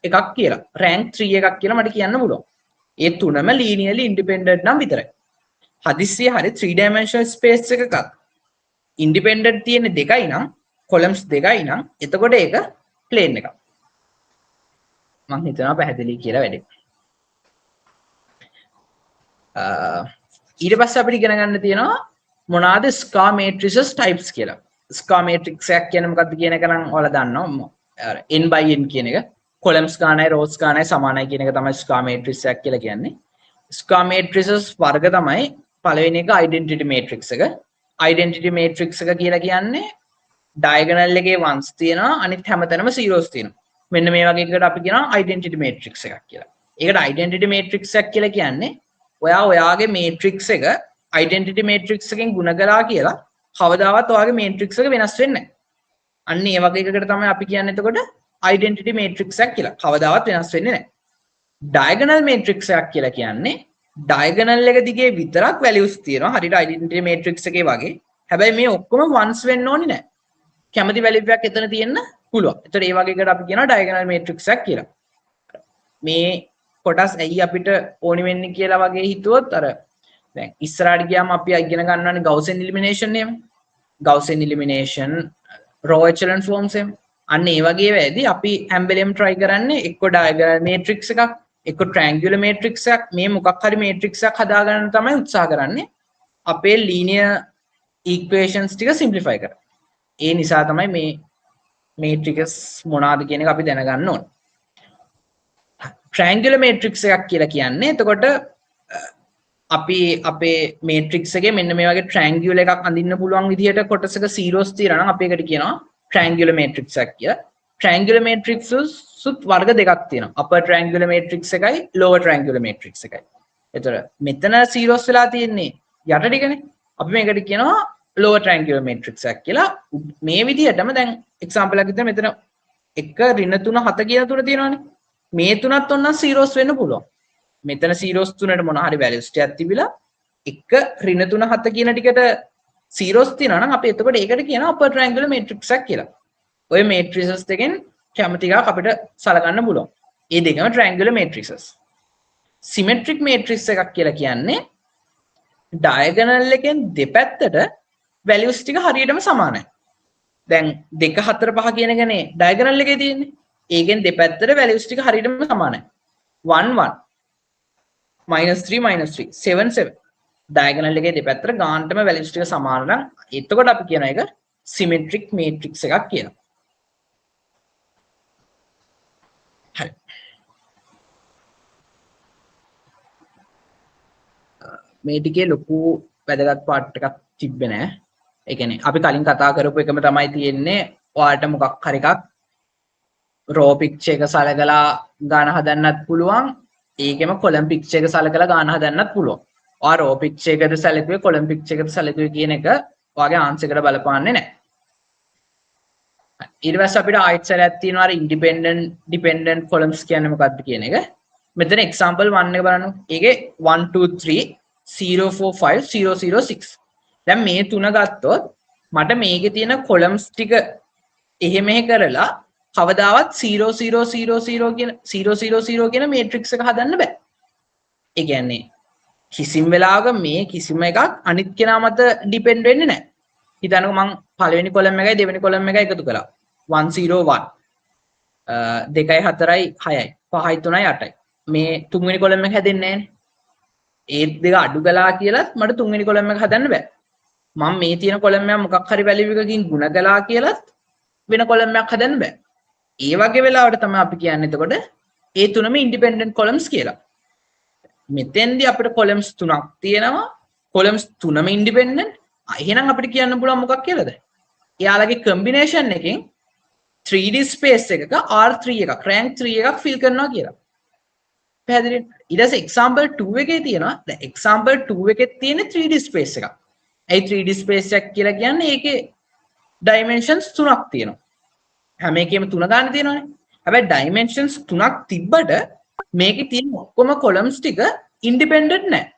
එකක් කියලා. rank 3 එකක් කියලා මට කියන්න පුළුවන්. ඒ තුනම linearly independent නම් විතරයි. හදිස්සිය හරි 3 dimensional space එකක independent තියෙන දෙකයි නම් columns දෙකයි නම් එතකොට ඒක plane එකක්. මම හිතනවා පැහැදිලි කියලා වැඩි. ඊට පස්සේ අපිට ඉගෙන ගන්න තියෙනවා මොනවාද scar matrices types කියලා. scar matrix එකක් කියන්නේ මොකක්ද කියන එක නම් ඔයාලා දන්නවා. n by n කියන එක columns ගානයි rows ගානයි සමානයි කියන එක තමයි scar matrix එකක් කියලා කියන්නේ. scar matrices වර්ග තමයි පළවෙනි එක identity matrix එක. identity matrix එක කියලා කියන්නේ diagonal එකේ ones තියෙනවා අනිත් හැමතැනම zeros තියෙනවා. මෙන්න මේ වගේ එකකට අපි කියනවා identity matrix එකක් කියලා. ඒකට identity matrix එකක් කියලා කියන්නේ ඔයාගේ matrix එක identity matrix එකෙන් ගුණ කරා කියලා කවදාවත් ඔයාගේ matrix එක වෙනස් වෙන්නේ නැහැ. අන්න ඒ වගේ එකකට තමයි අපි කියන්නේ එතකොට identity matrix එකක් කියලා. කවදාවත් වෙනස් වෙන්නේ නැහැ. diagonal matrix එකක් කියලා කියන්නේ diagonal එක දිගේ විතරක් values තියෙනවා. හරියට identity matrix එකේ වගේ. හැබැයි මේ ඔක්කොම ones වෙන්න ඕනේ නැහැ. කැමති value එකක් එතන තියෙන්න පුළුවන්. ඒතර ඒ වගේ එකට අපි කියනවා diagonal matrix එකක් කියලා. මේ කොටස් ඇයි අපිට ඕනි වෙන්නේ කියලා වගේ හිතුවොත් අර දැන් ඉස්සරහට ගියාම අපි ඉගෙන ගන්නවානේ Gaussian elimination එහෙම. Gaussian elimination, row echelon forms එහෙම. අන්න ඒ වගේ වෙයිදී අපි හැම වෙලෙම try කරන්නේ එක්ක diagonal matrix එකක්, එක්ක triangular matrix එකක්, මේ මොකක් හරි matrix එකක් හදාගන්න තමයි උත්සාහ කරන්නේ. අපේ linear equations ටික simplify කරන්න. ඒ නිසා තමයි මේ matrix මොනවාද කියන එක අපි දැනගන්න ඕනේ. triangular matrix එකක් කියලා කියන්නේ එතකොට අපි අපේ matrix එකේ මෙන්න මේ වගේ triangle එකක් අඳින්න පුළුවන් විදිහට කොටසක zeros තියනවා නම් අපි ඒකට කියනවා triangular matrix එකක් කියලා. triangular matrix සුත් වර්ග දෙකක් තියෙනවා. upper triangular matrix එකයි lower triangular matrix එකයි. එතකොට මෙතන zeros වෙලා තියෙන්නේ යට ටිකනේ. අපි මේකට කියනවා lower triangular matrix එකක් කියලා. මේ විදිහටම දැන් example එකක් විතර මෙතන 1 ඍණ 3 7 කියන තුන තියෙනවානේ. මේ තුනත් ඔන්න zeros වෙන්න පුළුවන්. මෙතන zeros තුනට මොන හරි values ටිකක් තිබිලා 1 ඍණ 3 7 කියන ටිකට zeros තියෙනවා නම් අපි එතකොට ඒකට කියනවා upper triangular matrix එකක් කියලා. ඔය matrices දෙකෙන් කැමති එකක් අපිට සලකන්න පුළුවන්. මේ දෙකම triangular matrices. symmetric matrix එකක් කියලා කියන්නේ diagonal එකෙන් දෙපැත්තට values ටික හරියටම සමානයි. දැන් 2 4 5 කියන එකනේ diagonal එකේ තියෙන්නේ. ඒකෙන් දෙපැත්තට values ටික හරියටම සමානයි. 1 1 -3 -3 7 7 diagonal එකේ දෙපැත්තට ගානටම values ටික සමාන නම් එතකොට අපි කියන එක symmetric matrix එකක් කියලා. හරි. මේ ටිකේ ලොකු වැදගත් පාර්ට් එකක් තිබ්බේ නෑ. ඒ කියන්නේ අපි කලින් කතා කරපු එකම තමයි තියෙන්නේ. ඔයාලට මොකක් හරි එකක් raw picture එක සලකලා ගාන හදන්නත් පුළුවන්. ඒකෙම column picture එක සලකලා ගාන හදන්නත් පුළුවන්. ඔයා raw picture එකද සැලකුවේ column picture එකද සැලකුවේ කියන එක ඔයාගේ answer එකට බලපාන්නේ නැහැ. ඊට පස්සේ අපිට ආයෙත් සැරයක් තියෙනවා අර independent dependent columns කියන්නේ මොකක්ද කියන එක. මෙතන example 1 එක බලන්න. ඒකේ 1 2 3 0 4 5 0 0 6. දැන් මේ තුන ගත්තොත් මට මේකේ තියෙන columns ටික එහෙ මෙහෙ කරලා කවදාවත් 0 0 0 0 කියන 0 0 0 කියන matrix එක හදන්න බෑ. ඒ කියන්නේ කිසිම වෙලාවක මේ කිසිම එකක් අනිත් කෙනා මත depend වෙන්නේ නැහැ. හිතන්නකෝ මම පළවෙනි column එකයි දෙවෙනි column එකයි එකතු කළා. 1 0 1 2යි 4යි 6යි 5යි 3යි 8යි. මේ තුන්වෙනි column එක හැදෙන්නේ නැහැනේ. ඒ දෙක අඩු කළා කියලත් මට තුන්වෙනි column එක හදන්න බෑ. මම මේ තියෙන column එක මොකක් හරි value එකකින් ගුණ කළා කියලත් වෙන column එකක් හදන්න බෑ. ඒ වගේ වෙලාවට තමයි අපි කියන්නේ එතකොට ඒ තුනම independent columns කියලා. මෙතෙන්දී අපිට columns තුනක් තියෙනවා. columns තුනම independent. එහෙනම් අපිට කියන්න පුළුවන් මොකක් කියලාද? එයාලගේ combination එකෙන් 3D space එකක R3 එකක් rank 3 එකක් fill කරනවා කියලා. පැහැදිලිද? ඊට පස්සේ example 2 එකේ තියෙනවා. දැන් example 2 එකේ තියෙන 3D space එකක්. ඒ 3D space එකක් කියලා කියන්නේ ඒකේ dimensions තුනක් තියෙනවා. හැම එකෙම 3 ගන්න තියෙනවනේ. හැබැයි dimensions 3ක් තිබ්බට මේකේ තියෙන ඔක්කොම columns ටික independent නැහැ.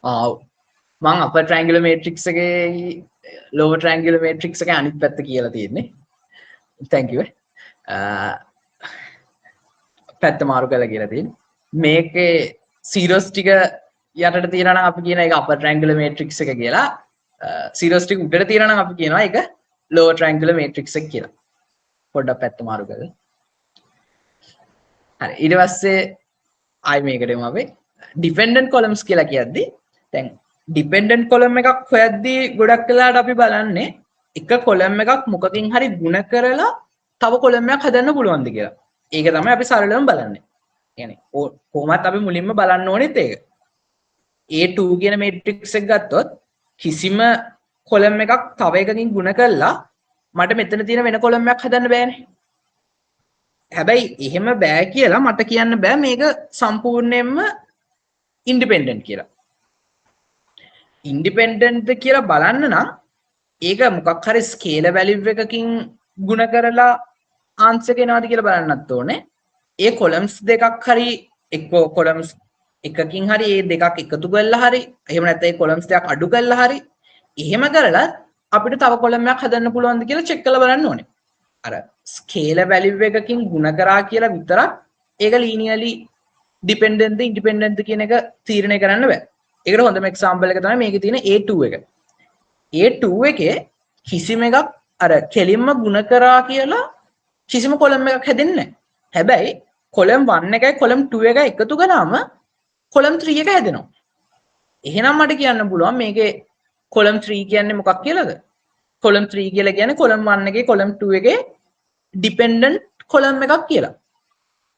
මං අපර් ට්‍රැන්ගුලර් මේට්‍රික්ස් එකේ ලෝවර් ට්‍රැන්ගුලර් මේට්‍රික්ස් එකේ අනිත් පැත්ත කියලා තියෙන්නේ. thank you. පැත්ත මාරු කරලා කියලා තියෙන්නේ. මේකේ zeros ටික යටට තියනවා නම් අපි කියන එක upper triangular matrix එක කියලා. zeros ටික උඩට තියනවා නම් අපි කියනවා ඒක lower triangular matrix එක කියලා. පොඩ්ඩක් පැත්ත මාරු කරලා. හරි ඊට පස්සේ ආයි මේකට එමු අපි dependent columns කියලා කියද්දි දැන් dependent column එකක් හොයද්දී ගොඩක් වෙලාවට අපි බලන්නේ එක column එකක් මොකකින් හරි ಗುಣ කරලා තව column එකක් හදන්න පුළුවන්ද කියලා. ඒක තමයි අපි සරලවම බලන්නේ. يعني කොහොමත් අපි මුලින්ම බලන්න ඕනෙත් ඒක. A2 කියන matrix එක ගත්තොත් කිසිම column එකක් තව එකකින් ಗುಣ කරලා මට මෙතන තියෙන වෙන column එකක් හදන්න බෑනේ. හැබැයි එහෙම බෑ කියලා මට කියන්න බෑ මේක සම්පූර්ණයෙන්ම ඉන්ඩිපෙන්ඩන්ට් කියලා. ඉන්ඩිපෙන්ඩන්ට්ද කියලා බලන්න නම් ඒක මොකක් හරි ස්කේලර් වැලියු එකකින් ಗುಣ කරලා ආන්සර් එක එනවාද කියලා බලන්නත් ඕනේ. ඒ කොලම්ස් දෙකක් හරි එක්ක කොලම්ස් එකකින් හරි ඒ දෙකක් එකතු කරලා හරි එහෙම නැත්නම් ඒ කොලම්ස් දෙකක් අඩු කරලා හරි එහෙම කරලා අපිට තව කොලම් එකක් හදන්න පුළුවන්ද කියලා චෙක් කරලා බලන්න ඕනේ. අර ස්කේලර් වැලියු එකකින් ಗುಣ කරා කියලා විතරක් ඒක ලීනියර්ලි ඩිපෙන්ඩන්ට්ද ඉන්ඩිපෙන්ඩන්ට්ද කියන එක තීරණය කරන්න බෑ. ඒකට හොඳම එක්සැම්පල් එක තමයි මේකේ තියෙන A2 එක. A2 එකේ කිසිම එකක් අර කෙලින්ම ಗುಣ කරා කියලා කිසිම කොලම් එකක් හැදෙන්නේ නැහැ. හැබැයි කොලම් 1 එකයි කොලම් 2 එකයි එකතු කළාම කොලම් 3 එක හැදෙනවා. එහෙනම් මට කියන්න පුළුවන් මේකේ කොලම් 3 කියන්නේ මොකක් කියලාද? කොලම් 3 කියලා කියන්නේ කොලම් 1 එකේ කොලම් 2 එකේ ඩිපෙන්ඩන්ට් කොලම් එකක් කියලා.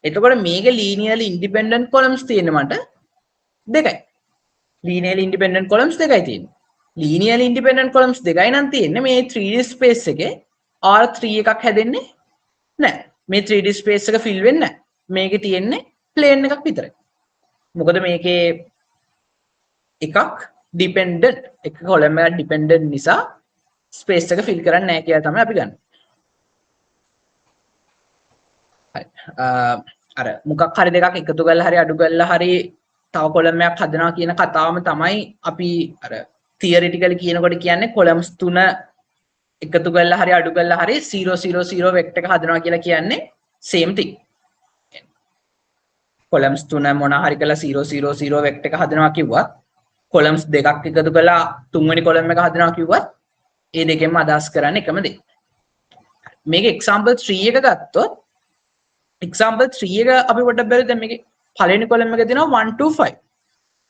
එතකොට මේකේ ලීනියර්ලි ඉන්ඩිපෙන්ඩන්ට් කොලම්ස් තියෙන්නේ මට දෙකයි. ලීනියර්ලි ඉන්ඩිපෙන්ඩන්ට් කොලම්ස් දෙකයි තියෙන්නේ. ලීනියර්ලි ඉන්ඩිපෙන්ඩන්ට් කොලම්ස් දෙකයි නම් තියෙන්නේ මේ 3D ස්පේස් එකේ R3 එකක් හැදෙන්නේ නැහැ. මේ 3D ස්පේස් එක ෆිල් වෙන්නේ නැහැ. මේකේ තියෙන්නේ ප්ලේන් එකක් විතරයි. මොකද මේකේ එකක් ඩිපෙන්ඩන්ට් එක කොලම් එකක් ඩිපෙන්ඩන්ට් නිසා ස්පේස් එක ෆිල් කරන්නේ නැහැ කියලා තමයි අපි ගන්න. හරි. අර මොකක් හරි දෙකක් එකතු කරලා හරි අඩු කරලා හරි තව කොලම් එකක් හදනවා කියන කතාවම තමයි අපි අර තියරිටිකලි කියනකොට කියන්නේ කොලම්ස් 3 එකතු කරලා හරි අඩු කරලා හරි 0 0 0 වෙක්ටර් එක හදනවා කියලා කියන්නේ same thing. කොලම්ස් 3 මොන හරි කරලා 0 0 0 වෙක්ටර් එක හදනවා කිව්වත් කොලම්ස් දෙකක් එකතු කරලා තුන්වෙනි කොලම් එක හදනවා කිව්වත් ඒ දෙකෙන්ම අදහස් කරන්නේ එකම දේ. මේක example 3 එක ගත්තොත් example 3 එක අපි පොඩ්ඩක් බලමු. දැන් මේකේ පළවෙනි කොලම් එක තියෙනවා 1 2 5.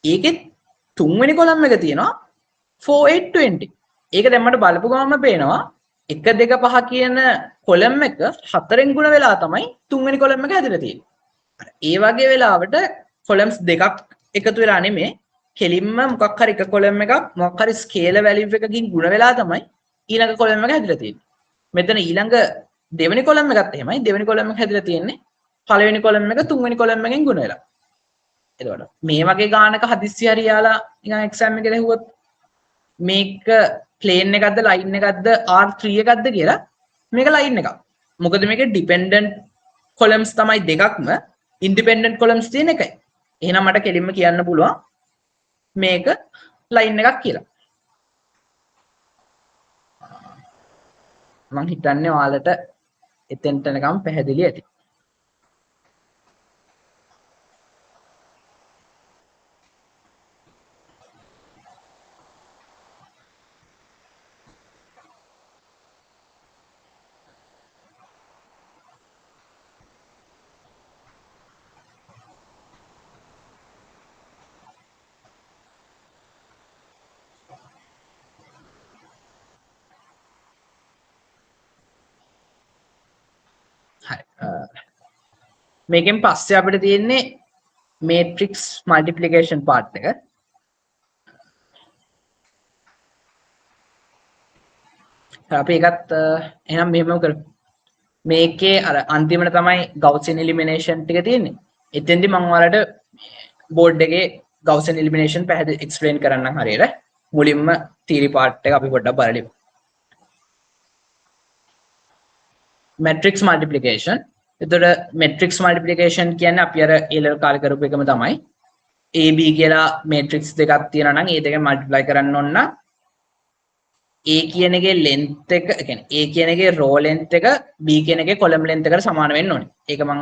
ඒකේ තුන්වෙනි කොලම් එක තියෙනවා 4 8 20. ඒක දැන් මට බලපු ගමන්ම පේනවා 1 2 5 කියන කොලම් එක 4ෙන් ගුණ වෙලා තමයි තුන්වෙනි කොලම් එක හැදලා තියෙන්නේ. ඒ වගේ වෙලාවට කොලම්ස් දෙකක් එකතු වෙලා නෙමෙයි කෙලින්ම මොකක් හරි එක කොලම් එකක් මොකක් හරි ස්කේලර් වැලියු එකකින් ගුණ වෙලා තමයි ඊළඟ කොලම් එක හැදලා තියෙන්නේ. මෙතන ඊළඟ දෙවෙනි කොලම් එකත් එහෙමයි. දෙවෙනි කොලම් එක හැදලා තියෙන්නේ පළවෙනි කොලම් එක තුන්වෙනි කොලම් එකෙන් ගුණ වෙලා. එතකොට මේ වගේ ගානක හදිස්සි හරි යාලා නිකන් එක්සෑම් එකේ දැහුවොත් මේක ප්ලේන් එකක්ද ලයින් එකක්ද R3 එකක්ද කියලා මේක ලයින් එකක්. මොකද මේකේ ඩිපෙන්ඩන්ට් කොලම්ස් තමයි දෙකක්ම ඉන්ඩිපෙන්ඩන්ට් කොලම්ස් තියෙන එකයි. එහෙනම් මට කෙලින්ම කියන්න පුළුවන් මේක ලයින් එකක් කියලා. මම හිතන්නේ ඔයාලට එතෙන්ට නිකම් පැහැදිලි ඇති. මේකෙන් පස්සේ අපිට තියෙන්නේ මේට්‍රික්ස් මල්ටිප්ලිකේෂන් පාර්ට් එක. අපි ඒකත් එහෙනම් මෙහෙම කරමු. මේකේ අර අන්තිමට තමයි ගවුසියන් එලිමිනේෂන් ටික තියෙන්නේ. එතෙන්දි මම ඔයාලට බෝඩ් එකේ ගවුසියන් එලිමිනේෂන් පැහැදිලි එක්ස්ප්ලেইন කරන්නම් හරියට. මුලින්ම තියරි පාර්ට් එක අපි පොඩ්ඩක් බලමු. matrix multiplication. එතකොට matrix multiplication කියන්නේ අපි අර A level කාලේ කරපු එකම තමයි. AB කියලා matrix දෙකක් තියෙනවා නම් ඒ දෙක multiply කරන්න ඕන නම් A කියන එකේ length එක ඒ කියන්නේ A කියන එකේ row length එක B කියන එකේ column length එකට සමාන වෙන්න ඕනේ. ඒක මම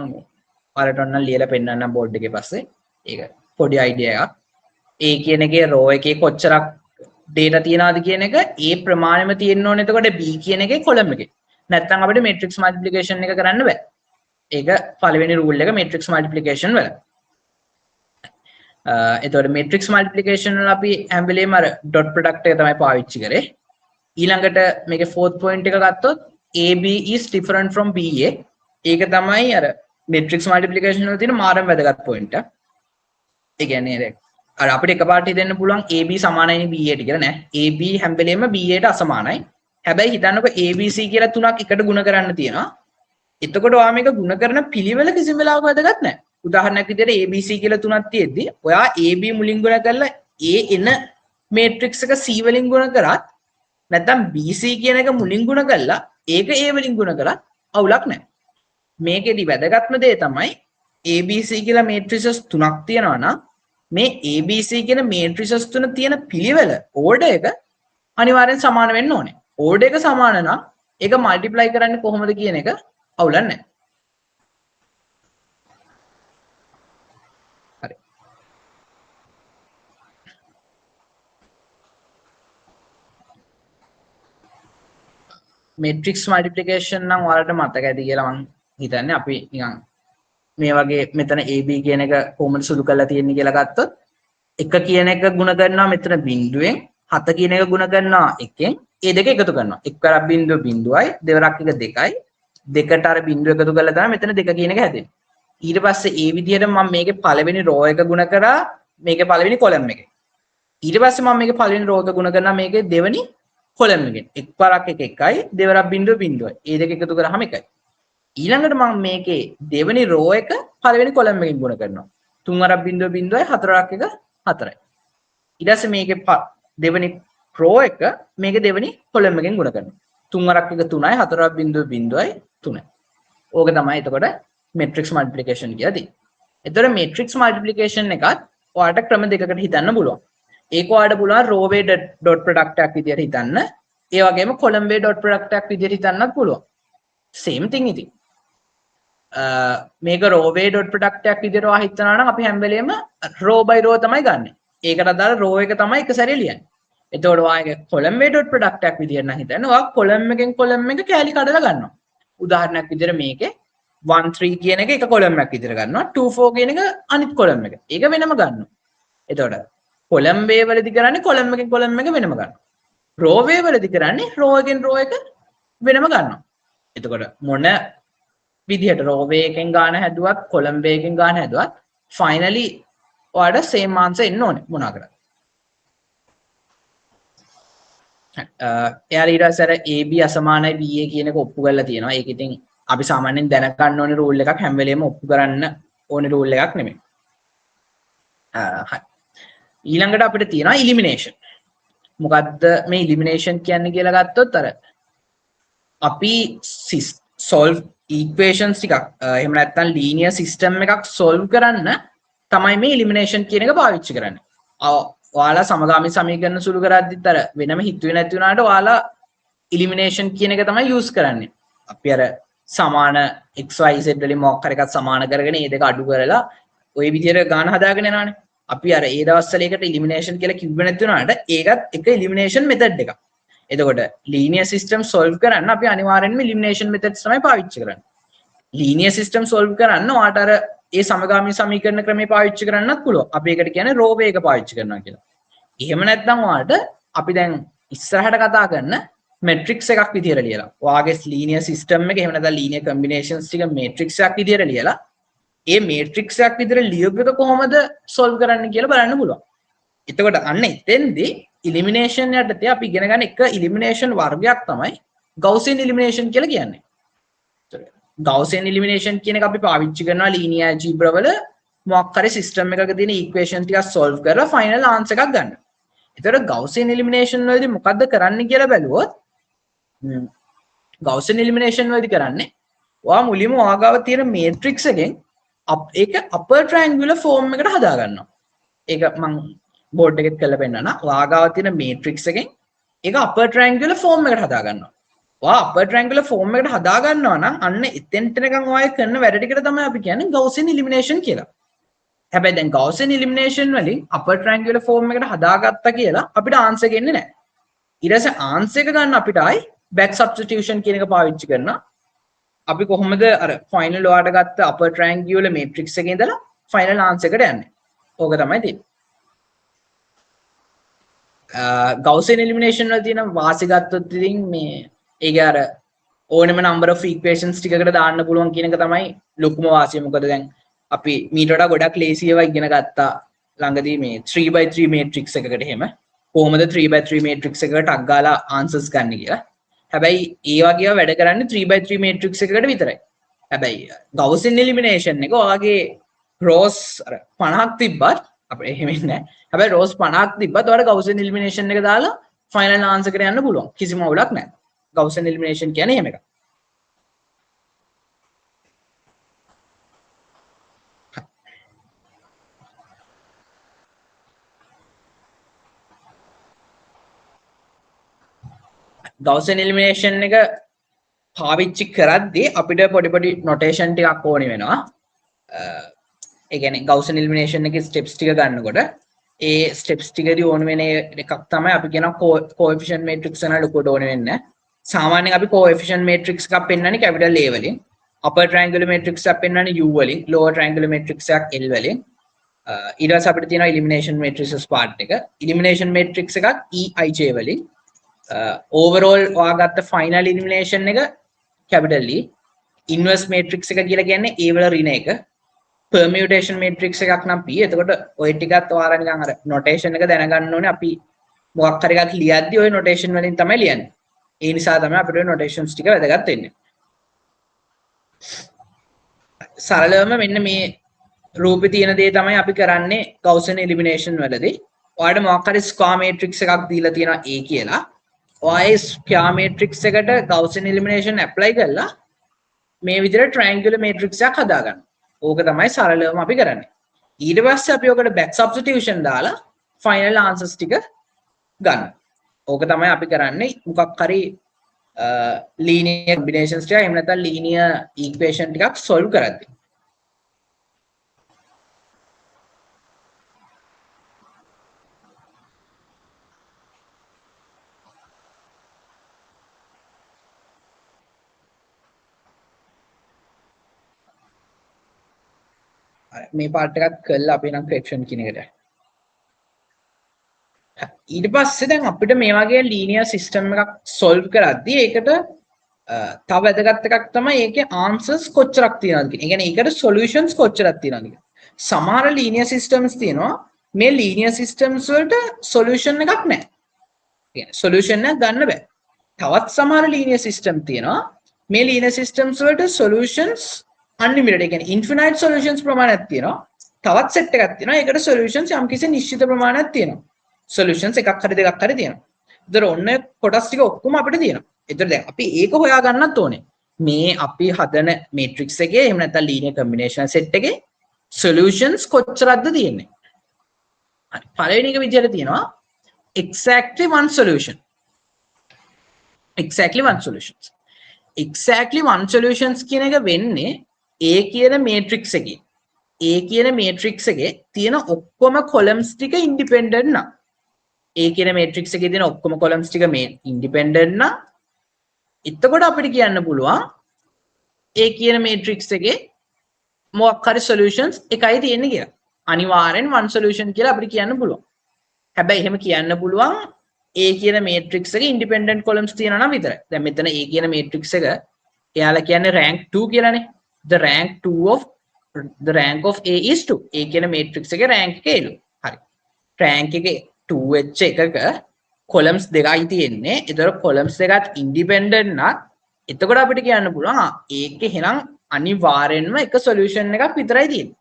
ඔයාලට ඔන්න ලියලා පෙන්නන්නම් board එකේ පස්සේ. ඒක පොඩි idea එකක්. A කියන එකේ row එකේ කොච්චරක් data තියනවාද කියන එක A ප්‍රමාණයම තියෙන්න ඕනේ. එතකොට B කියන එකේ column එකේ. නැත්නම් අපිට matrix multiplication එක කරන්න බෑ. ඒක පළවෙනි rule එක matrix multiplication වල. එතකොට matrix multiplication වල අපි හැම වෙලේම අර dot product එක තමයි පාවිච්චි කරේ. ඊළඟට මේකේ fourth point එක ගත්තොත් AB is different from BA. ඒක තමයි අර matrix multiplication වල තියෙන මාරම වැදගත් point එක. ඒ කියන්නේ අර අපිට එකපාරට හිතෙන්න පුළුවන් AB සමානයි BA ට කියලා නෑ. AB හැම වෙලේම BA ට අසමානයි. හැබැයි හිතන්නකෝ ABC කියලා තුනක් එකට ගුණ කරන්න තියෙනවා. එතකොට ඔයා මේක ගුණ කරන පිළිවෙල කිසිම වෙලාවක වැදගත් නෑ. උදාහරණයක් විදිහට ABC කියලා තුනක් තියෙද්දි ඔයා AB මුලින් ගුණ කරලා A එන matrix එක C වලින් ගුණ කරත් නැත්නම් BC කියන එක මුලින් ගුණ කරලා ඒක A වලින් ගුණ කරත් අවුලක් නැහැ. මේකෙදි වැදගත්ම දේ තමයි ABC කියලා matrices තුනක් තියෙනවා නම් මේ ABC කියන matrices තුන තියෙන පිළිවෙල order එක අනිවාර්යෙන් සමාන වෙන්න ඕනේ. order එක සමාන නම් ඒක multiply කරන්නේ කොහොමද කියන එක අවුලක් නැහැ. හරි. matrix multiplication නම් ඔයාලට මතක ඇති කියලා මම හිතන්නේ. අපි නිකන් මේ වගේ මෙතන AB කියන එක කොහොමද සුළු කරලා තියෙන්නේ කියලා ගත්තොත් 1 කියන එක ගුණ කරනවා මෙතන බිඳුවෙන් 7 කියන එක ගුණ කරනවා 1කින් ඒ දෙක එකතු කරනවා. එක්වරක් බිඳුව බිඳුවයි දෙවරක් එක 2යි දෙකට අර බිඳුව එකතු කරලා තමයි මෙතන 2 කියන එක හැදෙන්නේ. ඊට පස්සේ ඒ විදිහට මම මේකේ පළවෙනි row එක ගුණ කරා මේකේ පළවෙනි column එකේ. ඊට පස්සේ මම මේකේ පළවෙනි row එක ගුණ කරනවා මේකේ දෙවෙනි column එකෙන්. එක්වරක් එක 1යි දෙවරක් බිඳුව බිඳුවයි. ඒ දෙක එකතු කරාම 1යි. ඊළඟට මම මේකේ දෙවෙනි row එක පළවෙනි column එකෙන් ගුණ කරනවා. 3 වරක් බිඳුව බිඳුවයි 4 වරක් එක 4යි. ඊට පස්සේ මේකේ දෙවෙනි row එක මේකේ දෙවෙනි column එකෙන් ගුණ කරනවා. 3 වරක් එක 3යි 4 වරක් බිඳුව බිඳුවයි 3යි. ඕක තමයි එතකොට matrix multiplication කියලා තියෙන්නේ. එතකොට matrix multiplication එකත් ඔයාලට ක්‍රම දෙකකට හිතන්න පුළුවන්. ඒක ඔයාලට පුළුවන් row way dot product එකක් විදියට හිතන්න. ඒ වගේම column way dot product එකක් විදියට හිතන්නත් පුළුවන්. same thing ඉතින්. මේක row way dot product එකක් විදියට ඔයා හිතනවා නම් අපි හැම වෙලේම row by row තමයි ගන්නෙ. ඒකට අදාළ row එක තමයි එක සැරේ ලියන්නේ. එතකොට ඔයාගේ column way dot product එකක් විදියට නම් හිතන්න ඔයා column එකෙන් column එක කැලි කඩලා ගන්නවා. උදාහරණයක් විදියට මේකේ 1 3 කියන එක එක column එකක් විදියට ගන්නවා 2 4 කියන එක අනිත් column එක. ඒක වෙනම ගන්නවා. එතකොට column way වලදී කරන්නේ column එකෙන් column එක වෙනම ගන්නවා. row way වලදී කරන්නේ row එකෙන් row එක වෙනම ගන්නවා. එතකොට මොන විදිහට row way එකෙන් ගාන හැදුවත් column way එකෙන් ගාන හැදුවත් finally ඔයාලට same answer එන්න ඕනේ මොනවා කරත්. එයාලා ඊට පස්සේ අර AB අසමානයි BA කියන එක ඔප්පු කරලා තියෙනවා. ඒක ඉතින් අපි සාමාන්‍යයෙන් දැනගන්න ඕනේ රූල් එකක් හැම වෙලේම ඔප්පු කරන්න ඕනේ රූල් එකක් නෙමෙයි. හරි. ඊළඟට අපිට තියෙනවා elimination. මොකද්ද මේ elimination කියන්නේ කියලා ගත්තොත් අර අපි solve equations ටිකක් එහෙම නැත්නම් linear system එකක් solve කරන්න තමයි මේ elimination කියන එක පාවිච්චි කරන්නේ. ඔයාලා සමගාමී සමීකරණ සුළු කරද්දිත් අර වෙනම හිතුවේ නැති වුණාට ඔයාලා elimination කියන එක තමයි use කරන්නේ. අපි අර සමාන xyz වලින් මොකක් හරි එකක් සමාන කරගෙන ඒ දෙක අඩු කරලා ওই විදිහට ගාන හදාගෙන යනවානේ. අපි අර ඒ දවස්වල ඒකට elimination කියලා කිව්වේ නැති වුණාට ඒකත් එක elimination method එකක්. එතකොට linear system solve කරන්න අපි අනිවාර්යෙන්ම elimination methods තමයි පාවිච්චි කරන්නේ. linear system solve කරන්න ඔයාට අර ඒ සමගාමී සමීකරණ ක්‍රමය පාවිච්චි කරන්නත් පුළුවන්. අපි ඒකට කියන්නේ row way එක පාවිච්චි කරනවා කියලා. එහෙම නැත්නම් ඔයාට අපි දැන් ඉස්සරහට කතා කරන matrix එකක් විදියට ලියලා ඔයාගේ linear system එක එහෙම නැත්නම් linear combinations ටික matrix එකක් විදියට ලියලා ඒ matrix එකක් විදියට ලියපු එක කොහොමද solve කරන්න කියලා බලන්න පුළුවන්. එතකොට අන්න එතෙන්දී elimination යටතේ අපි ඉගෙන ගන්න එක elimination වර්ගයක් තමයි Gaussian elimination කියලා කියන්නේ. Gaussian elimination කියන එක අපි පාවිච්චි කරනවා linear algebra වල මොකක් හරි system එකක තියෙන equation ටිකක් solve කරලා final answer එකක් ගන්න. එතකොට Gaussian elimination වලදී මොකද්ද කරන්න කියලා බැලුවොත් Gaussian elimination වලදී කරන්නේ ඔයා මුලින්ම ඔයාගාව තියෙන matrix එකෙන් ඒක upper triangular form එකට හදා ගන්නවා. ඒක මම බෝඩ් එකෙත් කරලා පෙන්නනවා. ඔයාගාව තියෙන මේට්‍රික්ස් එකෙන් ඒක අපර් ට්‍රයැන්ගුලර් ෆෝම් එකකට හදා ගන්නවා. ඔයා අපර් ට්‍රයැන්ගුලර් ෆෝම් එකට හදා ගන්නවා නම් අන්න එතෙන්ට නිකන් ඔයා කරන වැඩ ටිකට තමයි අපි කියන්නේ ගෞසියන් ඉලිමිනේෂන් කියලා. හැබැයි දැන් ගෞසියන් ඉලිමිනේෂන් වලින් අපර් ට්‍රයැන්ගුලර් ෆෝම් එකට හදාගත්තා කියලා අපිට ආන්සර් එක එන්නේ නැහැ. ඊට පස්සේ ආන්සර් එක ගන්න අපිට ආයි බෑක් සබ්ස්ටිටියුෂන් කියන එක පාවිච්චි කරනවා. අපි කොහොමද අර ෆයිනල් ඔයාට ගත්ත අපර් ට්‍රයැන්ගුලර් මේට්‍රික්ස් එකේ ඉඳලා ෆයිනල් ආන්සර් එකට යන්නේ. ඕක තමයි තියෙන්නේ. ගෞසියන් එලිමිනේෂන් වල තියෙන වාසි ගත්තොත් ඉතින් මේ ඒක අර ඕනෙම number of equations ටිකකට දාන්න පුළුවන් කියන එක තමයි ලොකුම වාසිය. මොකද දැන් අපි මීට වඩා ගොඩක් ලේසි ඒවා ඉගෙන ගත්තා ළඟදී මේ 3x3 matrix එකකට එහෙම කොහොමද 3x3 matrix එකකට ටක් ගාලා answers ගන්න කියලා. හැබැයි ඒ වගේව වැඩ කරන්නේ 3x3 matrix එකකට විතරයි. හැබැයි ගෞසියන් එලිමිනේෂන් එක ඔයාගේ rows අර 50ක් තිබ්බත් අපිට එහෙම ඉන්නේ නැහැ. හැබැයි rows 50ක් තිබ්බත් ඔයාලා ගෞසියන් එලිමිනේෂන් එක දාලා ෆයිනල් ආන්සර් එකට යන්න පුළුවන්. කිසිම අවුලක් නැහැ. ගෞසියන් එලිමිනේෂන් කියන්නේ එහෙම එකක්. ගෞසියන් එලිමිනේෂන් එක පාවිච්චි කරද්දී අපිට පොඩි නොටේෂන් ටිකක් ඕනි වෙනවා. ඒ කියන්නේ ගෞසියන් එලිමිනේෂන් එකේ ස්ටෙප්ස් ටික ගන්නකොට ඒ ස්ටෙප්ස් ටිකදී ඕන වෙන එකක් තමයි අපි කියනවා coefficient matrix එක ලොකුට ඕන වෙන්නේ. සාමාන්‍යයෙන් අපි coefficient matrix එකක් පෙන්නන්නේ capital A වලින්, upper triangular matrix එකක් පෙන්නන්නේ U වලින්, lower triangular matrix එකක් L වලින්. ඊට පස්සේ අපිට තියෙනවා elimination matrices part එක. elimination matrix එකක් E I J වලින්. overall ඔයාගත්ත final elimination එක capital E. inverse matrix එක කියලා කියන්නේ A වල ඍණ එක. permutation matrix එකක් නම් P. එතකොට ඔය ටිකත් ඔයාලා නිකන් අර notation එක දැනගන්න ඕනේ. අපි මොකක් හරි එකක් ලියද්දි ඔය notation වලින් තමයි ලියන්නේ. ඒ නිසා තමයි අපිට ඔය notations ටික වැදගත් වෙන්නේ. සරලවම මෙන්න මේ රූපේ තියෙන දේ තමයි අපි කරන්නේ Gaussian elimination වලදී. ඔයාලට මොකක් හරි square matrix එකක් දීලා තියෙනවා A කියලා. ඔය square matrix එකට Gaussian elimination apply කරලා මේ විදිහට triangular matrix එකක් හදාගන්න. ඕක තමයි සරලවම අපි කරන්නේ. ඊට පස්සේ අපි ඔකට back substitution දාලා final answers ටික ගන්න. ඕක තමයි අපි කරන්නේ මොකක් හරි linear combinations ටික එහෙම නැත්නම් linear equation ටිකක් solve කරද්දී. මේ පාර්ට් එකත් කරලා අපි නම් correction කියන එකට. ඊට පස්සේ දැන් අපිට මේ වගේ linear system එකක් solve කරද්දී ඒකට තව වැදගත් එකක් තමයි ඒකේ answers කොච්චරක් තියෙනවද කියන. ඒ කියන්නේ ඒකට solutions කොච්චරක් තියෙනවද කියන. සමහර linear systems තියෙනවා මේ linear systems වලට solution එකක් නැහැ. කියන්නේ solution එකක් ගන්න බෑ. තවත් සමහර linear system තියෙනවා මේ linear systems වලට solutions unlimited. ඒ කියන්නේ infinite solutions ප්‍රමාණයක් තියෙනවා. තවත් set එකක් තියෙනවා. ඒකට solutions යම්කිසි නිශ්චිත ප්‍රමාණයක් තියෙනවා. solutions එකක් හරි දෙකක් හරි තියෙනවා. ඒතර ඔන්න කොටස් ටික ඔක්කොම අපිට තියෙනවා. ඒතර දැන් අපි ඒක හොයා ගන්නත් ඕනේ. මේ අපි හදන matrix එකේ එහෙම නැත්නම් linear combination set එකේ solutions කොච්චරක්ද තියෙන්නේ. හරි. පළවෙනි එක විදිහට තියෙනවා exactly one solution. exactly one solutions. exactly one solutions කියන එක වෙන්නේ A කියන matrix එකේ. A කියන matrix එකේ තියෙන ඔක්කොම columns ටික independent නම් A කියන matrix එකේ තියෙන ඔක්කොම columns ටික මේ independent නම් එතකොට අපිට කියන්න පුළුවන් A කියන matrix එකේ මොකක් හරි solutions එකයි තියෙන්නේ කියලා. අනිවාර්යෙන් one solution කියලා අපිට කියන්න පුළුවන්. හැබැයි එහෙම කියන්න පුළුවන් A කියන matrix එකේ independent columns තියෙනවා නම් විතරයි. දැන් මෙතන A කියන matrix එක එයාලා කියන්නේ rank 2 කියලානේ. The rank of A is 2. A කියන matrix එකේ rank එක එළු. හරි. rank එකේ 2h එකක columns දෙකයි තියෙන්නේ. ඒතර columns දෙකත් independent නම් එතකොට අපිට කියන්න පුළුවන් ඒකේ එහෙනම් අනිවාර්යෙන්ම එක solution එකක් විතරයි තියෙන්නේ.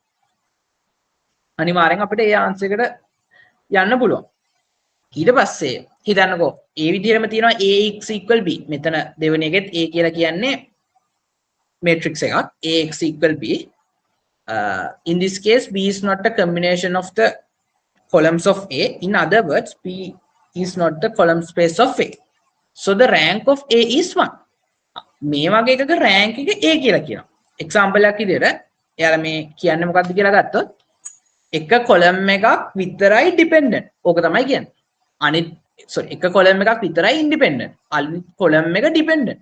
අනිවාර්යෙන් අපිට ඒ answer එකට යන්න පුළුවන්. ඊට පස්සේ හිතන්නකෝ ඒ විදිහටම තියෙනවා Ax equal b. මෙතන දෙවෙනි එකෙත් A කියලා කියන්නේ matrix එකක්. Ax equal b. In this case b is not a combination of the columns of A. In other words, P is not the column space of A. So the rank of A is 1. මේ වගේ එකක rank එක A කියලා කියනවා. example එකක් විදිහට එයාලා මේ කියන්නේ මොකක්ද කියලා ගත්තොත් එක column එකක් විතරයි dependent. ඕක තමයි කියන්නේ. අනිත් sorry එක column එකක් විතරයි independent. අනිත් column එක dependent.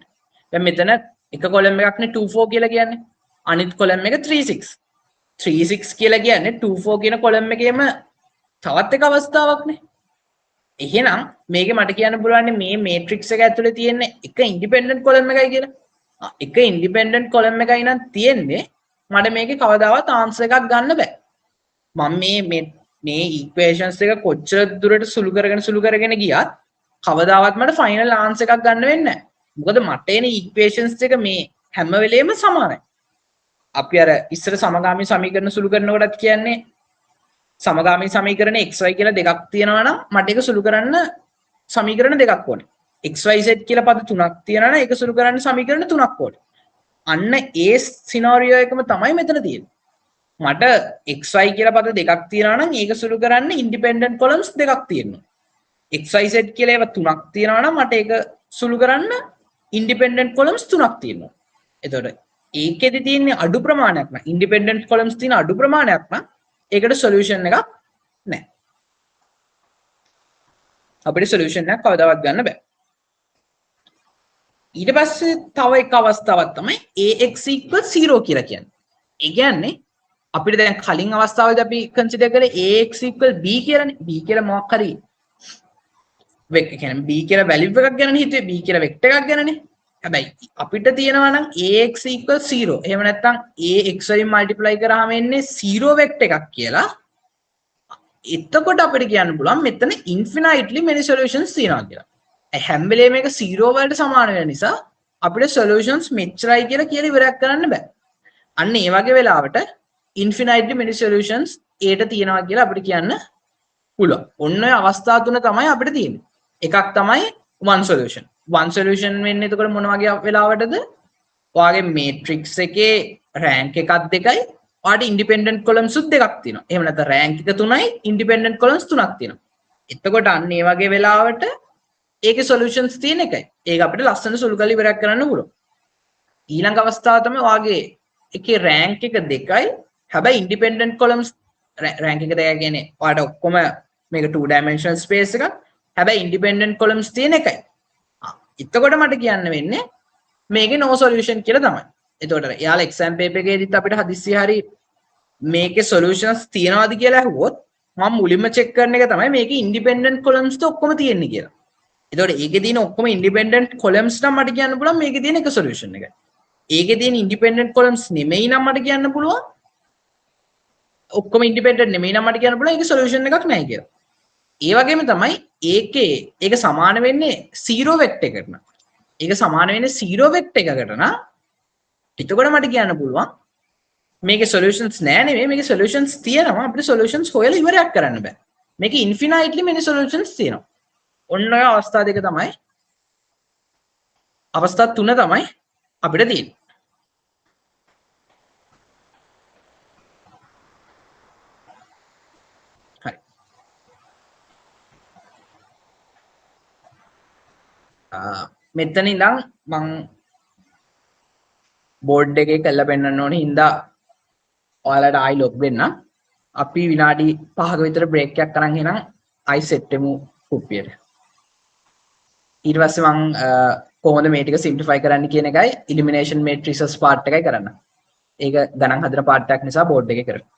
දැන් මෙතන එක column එකක්නේ 2 4 කියලා කියන්නේ. අනිත් column එක 3 6. 3 6 කියලා කියන්නේ 2 4 කියන column එකේම තවත් එක අවස්ථාවක්නේ. එහෙනම් මේකේ මට කියන්න පුළුවන් මේ මේට්‍රික්ස් එක ඇතුලේ තියෙන එක ඉන්ඩිපෙන්ඩන්ට් කොලම් එකයි කියලා. එක ඉන්ඩිපෙන්ඩන්ට් කොලම් එකයි නම් තියෙන්නේ මට මේකේ කවදාවත් ආන්සර් එකක් ගන්න බෑ. මම මේ ඉක්වේෂන්ස් එක කොච්චර දුරට සුළු කරගෙන ගියත් කවදාවත් මට ෆයිනල් ආන්සර් එකක් ගන්න වෙන්නේ නැහැ. මොකද මට එන ඉක්වේෂන්ස් එක මේ හැම වෙලේම සමානයි. අපි අර ඉස්සර සමගාමී සමීකරණ සුළු කරනකොටත් කියන්නේ සමගාමී සමීකරණ xy කියලා දෙකක් තියෙනවා නම් මට ඒක සුළු කරන්න සමීකරණ දෙකක් ඕනේ. xyz කියලා පද තුනක් තියෙනවා නම් ඒක සුළු කරන්න සමීකරණ තුනක් ඕනේ. අන්න ඒ සිනාරියෝ එකම තමයි මෙතන තියෙන්නේ. මට xy කියලා පද දෙකක් තියෙනවා නම් ඒක සුළු කරන්න ඉන්ඩිපෙන්ඩන්ට් කොලම්ස් දෙකක් තියෙනවා. xyz කියලා ඒවා තුනක් තියෙනවා නම් මට ඒක සුළු කරන්න ඉන්ඩිපෙන්ඩන්ට් කොලම්ස් තුනක් තියෙනවා. එතකොට ඒකෙදි තියෙන්නේ අඩු ප්‍රමාණයක් නම් ඉන්ඩිපෙන්ඩන්ට් කොලම්ස් තියෙන අඩු ප්‍රමාණයක් නම් ඒකට සොලියුෂන් එකක් නැහැ. අපිට සොලියුෂන් එකක් කවදාවත් ගන්න බෑ. ඊට පස්සේ තව එක අවස්ථාවක් තමයි ax 0 කියලා කියන්නේ. ඒ කියන්නේ අපිට දැන් කලින් අවස්ථාවේදී අපි කන්සිඩර් කරේ ax b කියලානේ. b කියලා මොකක් හරි වෙක්ටර් කියන්නේ b කියලා වැලියු එකක් ගැනනේ හිතුවේ. b කියලා වෙක්ටර් එකක් ගැනනේ. හැබැයි අපිට තියෙනවා නම් ax 0. එහෙම නැත්නම් ax වලින් මල්ටිප්ලයි කරාම එන්නේ 0 වෙක්ටර් එකක් කියලා. එතකොට අපිට කියන්න පුළුවන් මෙතන infinitely many solutions තියෙනවා කියලා. හැම වෙලේම මේක 0 වලට සමාන වෙන නිසා අපිට solutions මෙච්චරයි කියලා ඉවරයක් කරන්න බෑ. අන්න ඒ වගේ වෙලාවට infinitely many solutions ඒට තියෙනවා කියලා අපිට කියන්න පුළුවන්. ඔන්න ඔය අවස්ථා තුන තමයි අපිට තියෙන්නේ. එකක් තමයි one solution. one solution වෙන්නේ එතකොට මොන වගේ වෙලාවටද? ඔයාගේ matrix එකේ rank එකක් දෙකයි ඔයාට independent columns උත් දෙකක් තියෙනවා. එහෙම නැත්නම් rank එක තුනයි independent columns තුනක් තියෙනවා. එතකොට අන්න ඒ වගේ වෙලාවට ඒකේ solutions තියෙන එකයි. ඒක අපිට ලස්සන සුළු කරලා ඉවරයක් කරන්න පුළුවන්. ඊළඟ අවස්ථාව තමයි ඔයාගේ එකේ rank එක දෙකයි. හැබැයි independent columns rank එක දෙක කියන්නේ ඔයාට ඔක්කොම මේක 2 dimensional space එකක්. හැබැයි independent columns තියෙන එකයි. එතකොට මට කියන්න වෙන්නේ මේකේ no solution කියලා තමයි. එතකොට යාලා exam paper එකේදීත් අපිට හදිස්සිය හරි මේකේ solutions තියනවාද කියලා අහුවොත් මම මුලින්ම check කරන එක තමයි මේකේ independent columns ද ඔක්කොම තියෙන්නේ කියලා. එතකොට ඒකේ තියෙන ඔක්කොම independent columns නම් මට කියන්න පුළුවන් මේකේ තියෙන එක solution එකයි. ඒකේ තියෙන independent columns නෙමෙයි නම් මට කියන්න පුළුවන් ඔක්කොම independent නෙමෙයි නම් මට කියන්න පුළුවන් ඒකේ solution එකක් නැහැ කියලා. ඒ වගේම තමයි ඒක සමාන වෙන්නේ 0 වෙක්ටර් එකකට නම්. ඒක සමාන වෙන්නේ 0 වෙක්ටර් එකකට නම් එතකොට මට කියන්න පුළුවන් මේකේ solutions නෑ නෙමෙයි මේකේ solutions තියෙනවා අපිට solutions හොයලා ඉවරයක් කරන්න බෑ. මේකේ infinitely many solutions තියෙනවා. ඔන්න ඔය අවස්ථා දෙක තමයි අවස්ථා තුන තමයි අපිට තියෙන්නේ. හරි. මෙතන ඉඳන් මම බෝඩ් එකේ කරලා පෙන්නන්න ඕනේ හින්දා ඔයාලට ආයි ලොග් වෙන්න. අපි විනාඩි 5ක විතර බ්‍රේක් එකක් අරන් එනම් ආයි සෙට් වෙමු කුප්පියට. ඊට පස්සේ මම කොහොමද මේ ටික සිම්ප්ලිෆයි කරන්න කියන එකයි එලිමිනේෂන් මේට්‍රික්සස් පාර්ට් එකයි කරන්න. ඒක ගණන් හදන පාර්ට් එකක් නිසා බෝඩ් එකේ කරනවා.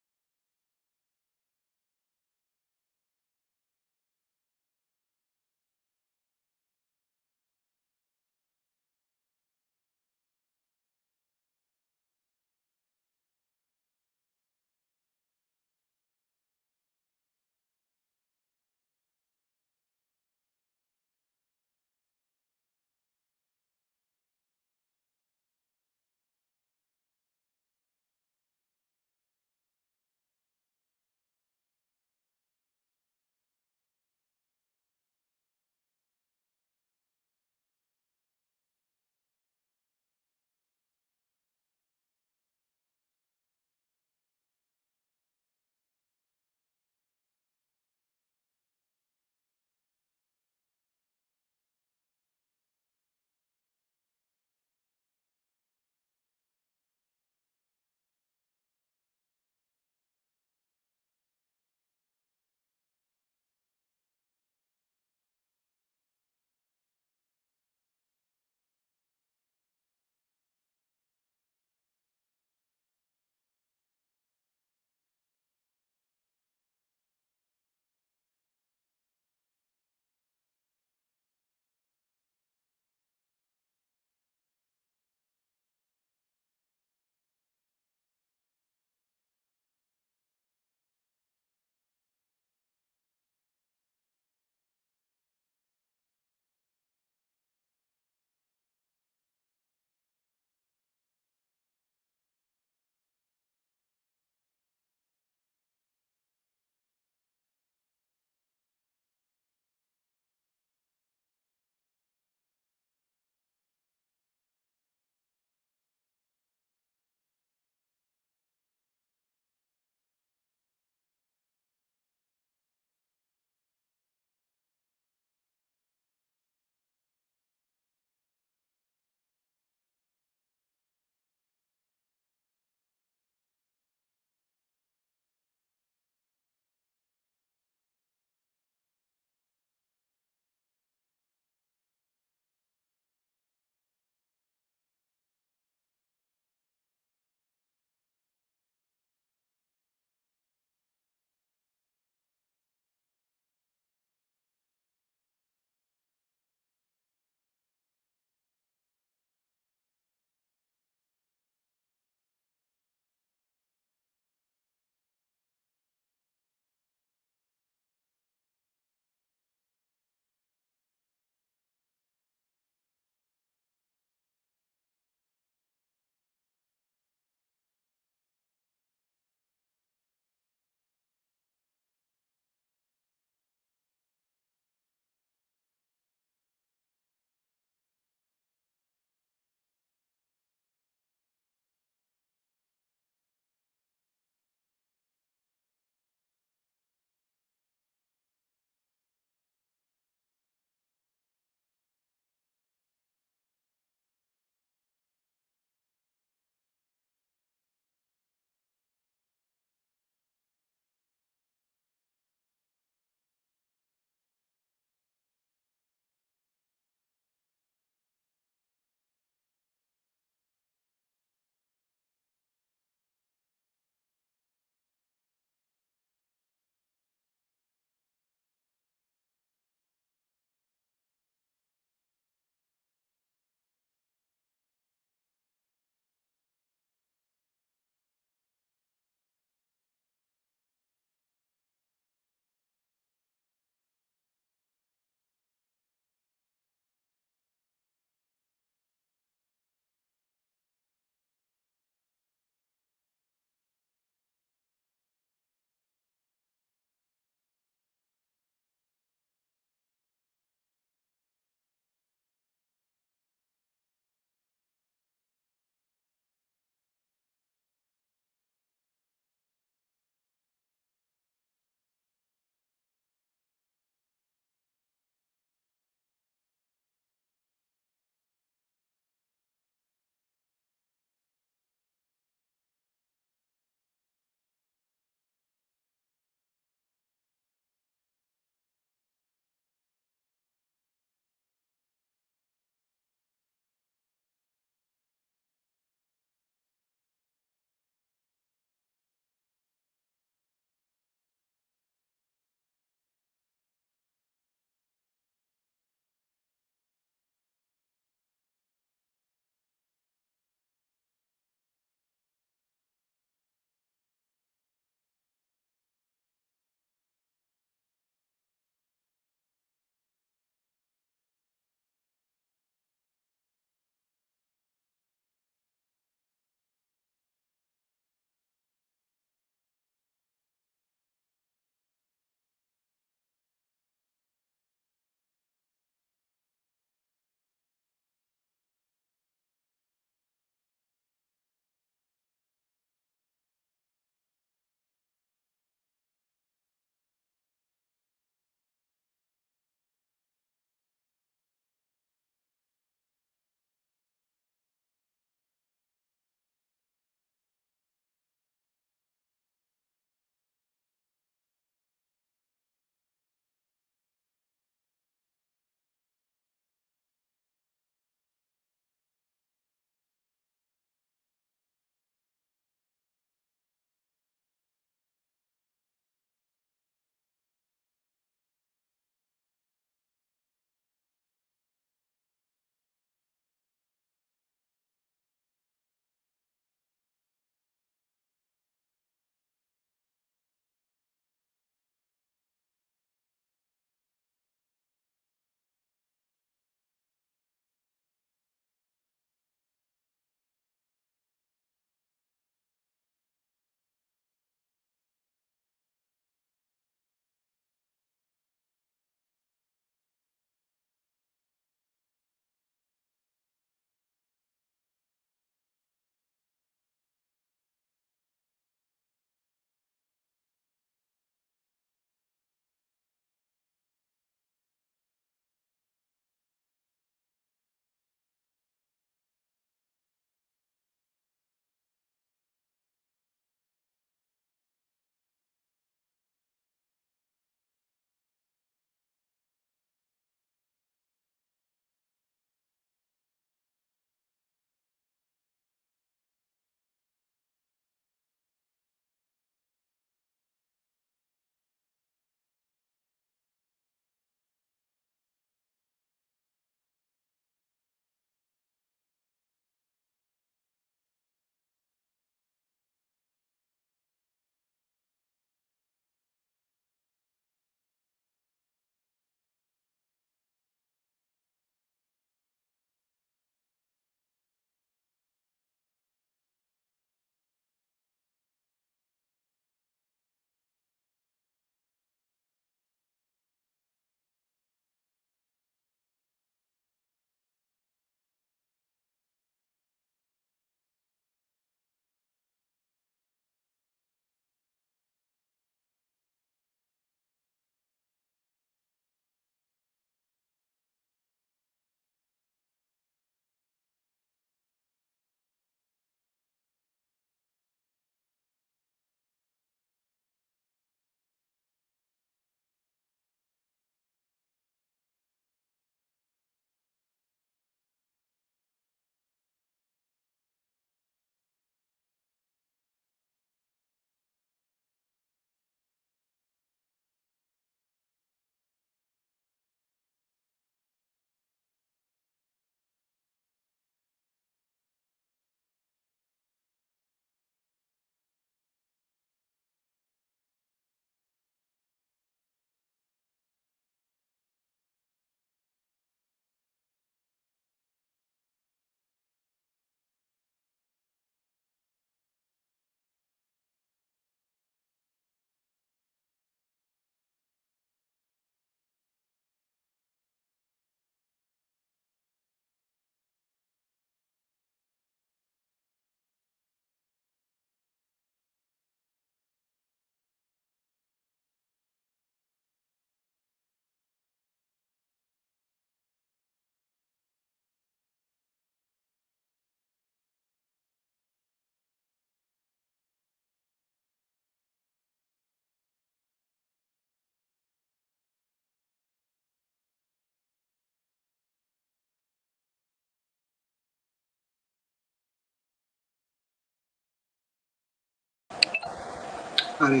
හරි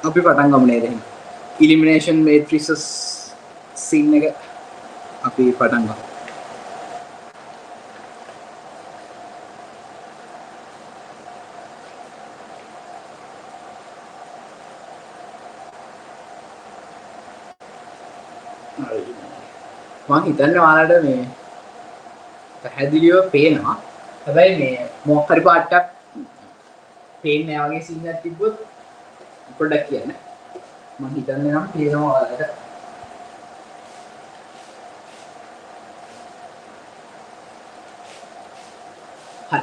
අපි පටන් ගමු නේද ඉලිමිනේෂන් මේට්‍රිසස් සීන් එක අපි පටන් ගමු මම හිතන්නේ ඔයාලට මේ පැහැදිලිව පේනවා හැබැයි මේ මොකක් හරි පාටක් පේන්නේ නැහැ වගේ සීන් එකක් තිබ්බොත් පොඩ්ඩක් කියන්න මම හිතන්නේ නම් පේනවා ඔයාලට හරි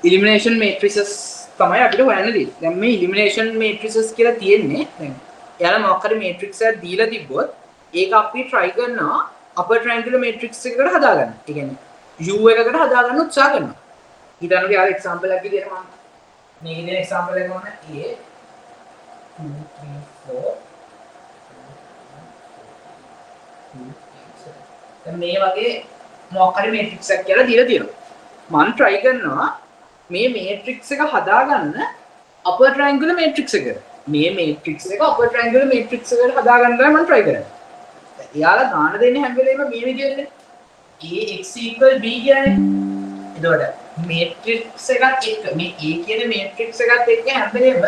ඉලිමිනේෂන් මේට්‍රිසස් තමයි අපිට හොයන්න තියෙන්නේ දැන් මේ ඉලිමිනේෂන් මේට්‍රිසස් කියලා තියෙන්නේ දැන් එයාලා මොකක් හරි මේට්‍රික්ස් එකක් දීලා තිබ්බොත් ඒක අපි try කරනවා upper triangular matrix එකකට හදාගන්න. ඒ කියන්නේ U එකකට හදාගන්න උත්සාහ කරනවා. ඊටනක යාර එක්සැම්පල් එකක් විදියට මම මේකේ දෙන එක්සැම්පල් එක මොන A 2 3 4 දැන් මේ වගේ මොකක් හරි මේට්‍රික්ස් එකක් කියලා දීලා තියෙනවා. මම try කරනවා මේ මේට්‍රික්ස් එක හදාගන්න upper triangular matrix එකට. මේ මේට්‍රික්ස් එක upper triangular matrix එකට හදාගන්න තමයි මම try කරන්නේ. එයාලා ගාන දෙන්නේ හැම වෙලේම මේ විදිහටනේ. Ax b කියන්නේ. එතකොට මේට්‍රික්ස් එකත් එක්ක මේ A කියන මේට්‍රික්ස් එකත් එක්ක හැම වෙලේම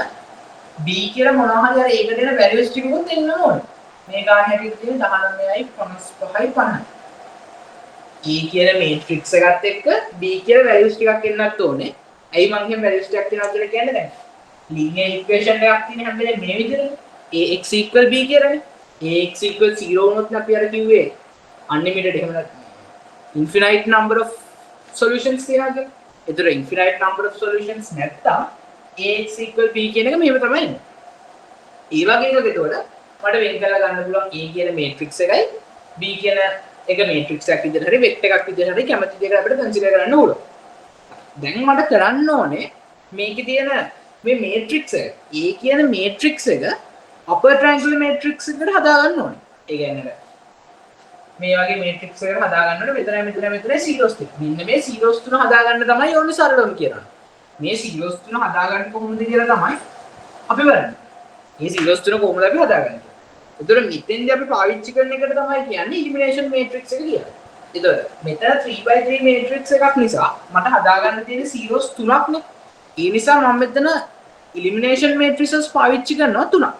b කියලා මොනවා හරි අර ඒක දෙන වැලියුස් ටිකකුත් එන්න ඕනේ. මේ ගාන හැටියට තියෙන 19යි 55යි 50යි. A කියන මේට්‍රික්ස් එකත් එක්ක b කියලා වැලියුස් ටිකක් එන්නත් ඕනේ. ඇයි මං එහෙම වැලියුස් ටිකක් තියනවා කියලා කියන්නේ දැන්? linear equation එකක් තියෙන හැම වෙලේම මේ විදිහටනේ. Ax b කියලානේ. Ax 0 වුණොත් අපි අර කිව්වේ unlimited එහෙම නැත්නම් infinite number of solutions තියනවා කියලා. ඒතර infinite number of solutions නැත්තම් Ax b කියන එක මෙහෙම තමයි එන්නේ. ඒ වගේ එකක එතකොට මට වෙන් කරලා ගන්න පුළුවන් A කියන මේට්‍රික්ස් එකයි B කියන එක මේට්‍රික්ස් එකක් විදිහට හරි වෙක්ටර් එකක් විදිහට හරි කැමති දෙයකට අපිට කන්සිඩර් කරන්න ඕන. දැන් මට කරන්න ඕනේ මේකේ තියෙන මේ මේට්‍රික්ස් එක A කියන මේට්‍රික්ස් එක upper triangular matrix එකට හදාගන්න ඕනේ. ඒ කියන්නේ මේ වගේ matrix එකකට හදාගන්න ඕනේ. මෙතන zeros ටික. මෙන්න මේ zeros තුන හදාගන්න තමයි ඕනේ සරලවම කියනවා. මේ zeros තුන හදාගන්න කොහොමද කියලා තමයි අපි බලන්නේ. මේ zeros තුන කොහොමද අපි හදාගන්නේ? ඒතර මෙතෙන්දී අපි පාවිච්චි කරන එකට තමයි කියන්නේ elimination matrix එක කියලා. ඒතර මෙතන 3x3 matrix එකක් නිසා මට හදාගන්න තියෙන zeros තුනක්නේ. ඒ නිසා මම මෙතන elimination matrices පාවිච්චි කරනවා තුනක්.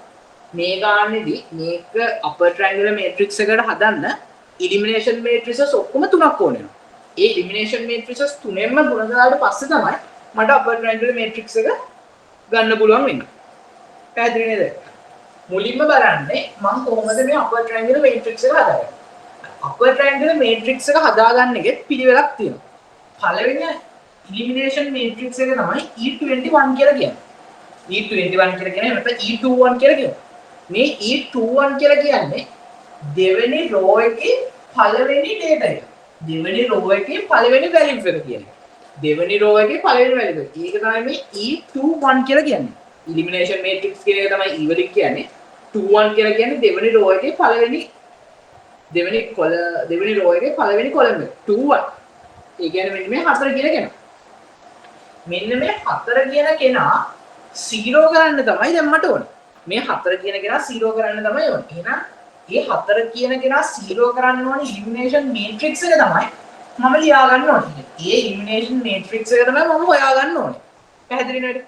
මේ ගානේදී මේක upper triangular matrix එකට හදන්න elimination matrices ඔක්කොම තුනක් ඕන වෙනවා. ඒ elimination matrices තුනෙන්ම ගුණ දාලා පස්සේ තමයි මට upper triangular matrix එක ගන්න පුළුවන් වෙන්නේ. පැහැදිලි නේද? මුලින්ම බලන්නේ මම කොහොමද මේ upper triangular matrix එක හදාගන්නේ. upper triangular matrix එක හදාගන්න එකේ පිළිවෙලක් තියෙනවා. පළවෙනි elimination matrix එක තමයි E21 කියලා කියන්නේ. E21 කියලා කියන්නේ නැත්නම් E21 කියලා කියන්නේ. මේ E21 කියලා කියන්නේ දෙවෙනි row එකේ පළවෙනි data එක. දෙවෙනි row එකේ පළවෙනි value එක කියන්නේ. දෙවෙනි row එකේ පළවෙනි value එක. ඒක තමයි මේ E21 කියලා කියන්නේ. elimination matrix කියන එක තමයි E වලින් කියන්නේ. 21 කියලා කියන්නේ දෙවෙනි row එකේ පළවෙනි දෙවෙනි row එකේ පළවෙනි column එක. 21. ඒ කියන්නේ මෙන්න මේ 4 කියලා කියනවා. මෙන්න මේ 4 කියන කෙනා 0 කරන්න තමයි දැන් මට ඕනේ. මේ 4 කියන කෙනා 0 කරන්න තමයි ඕනේ. එහෙනම් මේ 4 කියන කෙනා 0 කරන්න ඕනේ elimination matrix එක තමයි මම ලියා ගන්න ඕනේ. මේ elimination matrix එක තමයි මම හොයා ගන්න ඕනේ. පැහැදිලි නේද?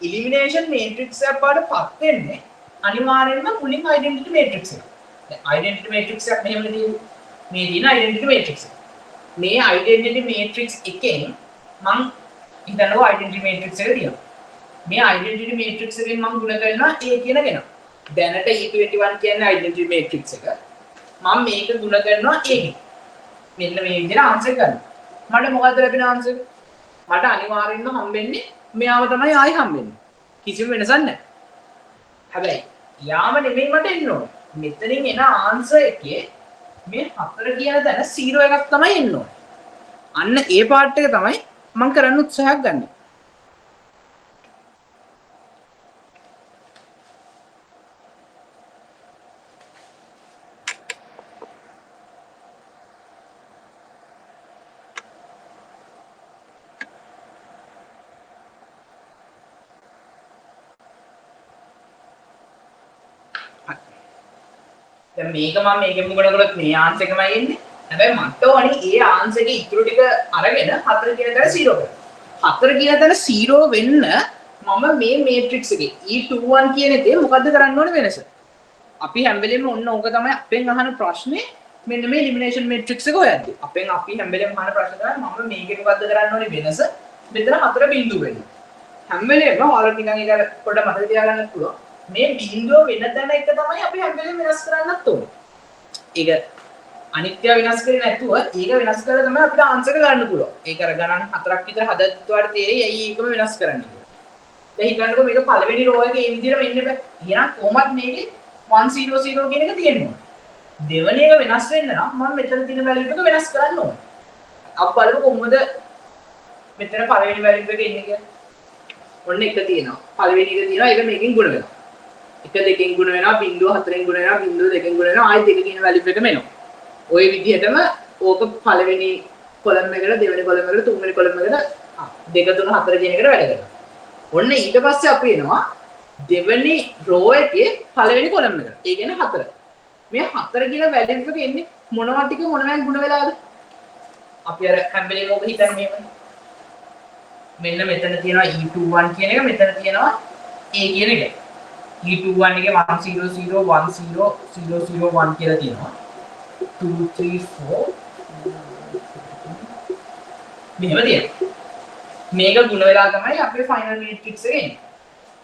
elimination matrix එක පාඩපත් වෙන්නේ අනිවාර්යෙන්ම මුලින් identity matrix එක. දැන් identity matrix එකක් මෙහෙම තියෙන්නේ. මේ දින identity matrix එක. මේ identity matrix එකෙන් මම හිතනවා identity matrix එක තියෙනවා. මේ identity matrix එකෙන් මම ගුණ කරනවා A කියන කෙනා. දැනට E21 කියන්නේ identity matrix එක. මම මේක ගුණ කරනවා A එකෙන්. මෙන්න මේ විදිහට ආන්සර් කරනවා. මට මොකද්ද ලැබෙන ආන්සර්? මට අනිවාර්යෙන්ම හම්බෙන්නේ මෙයාව තමයි ආයි හම්බෙන්නේ. කිසිම වෙනසක් නැහැ. හැබැයි යාම නෙමෙයි මට එන්න ඕනේ. මෙතනින් එන ආන්සර් එකේ මේ 4 කියන තැන 0 එකක් තමයි එන්න ඕනේ. අන්න ඒ පාර්ට් එක තමයි මම කරන්න උත්සාහයක් ගන්න. දැන් මේක මම මේකෙන් ගුණ කරොත් මේ ආන්සර් එකමයි එන්නේ. හැබැයි මට ඕනේ ඒ ආන්සර් එකේ ඉතුරු ටික අරගෙන 4 කියන තැන 0 කරන්න. 4 කියන තැන 0 වෙන්න මම මේ මේට්‍රික්ස් එකේ E21 කියන එකේ මොකද්ද කරන්න ඕනේ වෙනස? අපි හැම වෙලෙම ඔන්න ඕක තමයි අපෙන් අහන ප්‍රශ්නේ. මෙන්න මේ එලිමිනේෂන් මේට්‍රික්ස් එක හොයද්දි අපි හැම වෙලෙම අහන ප්‍රශ්න තමයි මම මේකේ මොකද්ද කරන්න ඕනේ වෙනස? මෙතන 4 බිංදුව වෙන්න. හැම වෙලෙම ඔයාලා නිකන් ඒක පොඩ්ඩක් මතක තියාගන්න පුළුවන්. මේ බිංදුව වෙන තැන එක තමයි අපි හැම වෙලෙම වෙනස් කරන්නත් ඕනේ. ඒක අනිත්‍ය වෙනස් කරේ නැතුව ඒක වෙනස් කරලා තමයි අපිට ආන්සර් එක ගන්න පුළුවන්. ඒක අර ගණන් 4ක් විතර හදද්දිවාට තේරෙයි ඇයි ඒකම වෙනස් කරන්නේ කියලා. දැන් හිතන්නකෝ මේක පළවෙනි රෝ එකේ මේ විදිහටම එන්න බෑ. එහෙනම් කොහොමද මේකේ 100 කියන එක තියෙනවා. දෙවෙනි එක වෙනස් වෙන්න නම් මම මෙතන තියෙන වැලියු එක වෙනස් කරන්න ඕනේ. අපි බලමු කොහොමද මෙතන පළවෙනි වැලියු එක එන්නේ කියලා. ඔන්න එක තියෙනවා. පළවෙනි එක තියෙනවා. ඒක මේකෙන් ගුණ වෙනවා. 1 2කින් ගුණ වෙනවා, බිංදුව 4කින් ගුණ වෙනවා, බිංදුව 2කින් ගුණ වෙනවා, ආයෙත් 2 කියන වැලියු එකම එනවා. ওই විදිහටම ඕක පළවෙනි කොලම් එකට, දෙවෙනි කොලම් එකට, තුන්වෙනි කොලම් එකට 2 3 4 කියන එකට වැඩ කරනවා. ඔන්න ඊට පස්සේ අපි එනවා දෙවෙනි රෝ එකේ පළවෙනි කොලම් එකට. ඒ කියන්නේ 4. මේ 4 කියන වැලියු එක එන්නේ මොනවා ටික මොනවාෙන් ගුණ වෙලාද? අපි අර හැම වෙලේම ඔබ හිතන්නේ මේවනේ. මෙන්න මෙතන තියෙනවා E21 කියන එක, මෙතන තියෙනවා A කියන එක. E21 එකේ 100 10 0 0 0 1 කියලා තියෙනවා. 2 3 4 මෙහෙම තියෙනවා. මේක ගුණ වෙලා තමයි අපේ ෆයිනල් මේට්‍රික්ස් එක එන්නේ.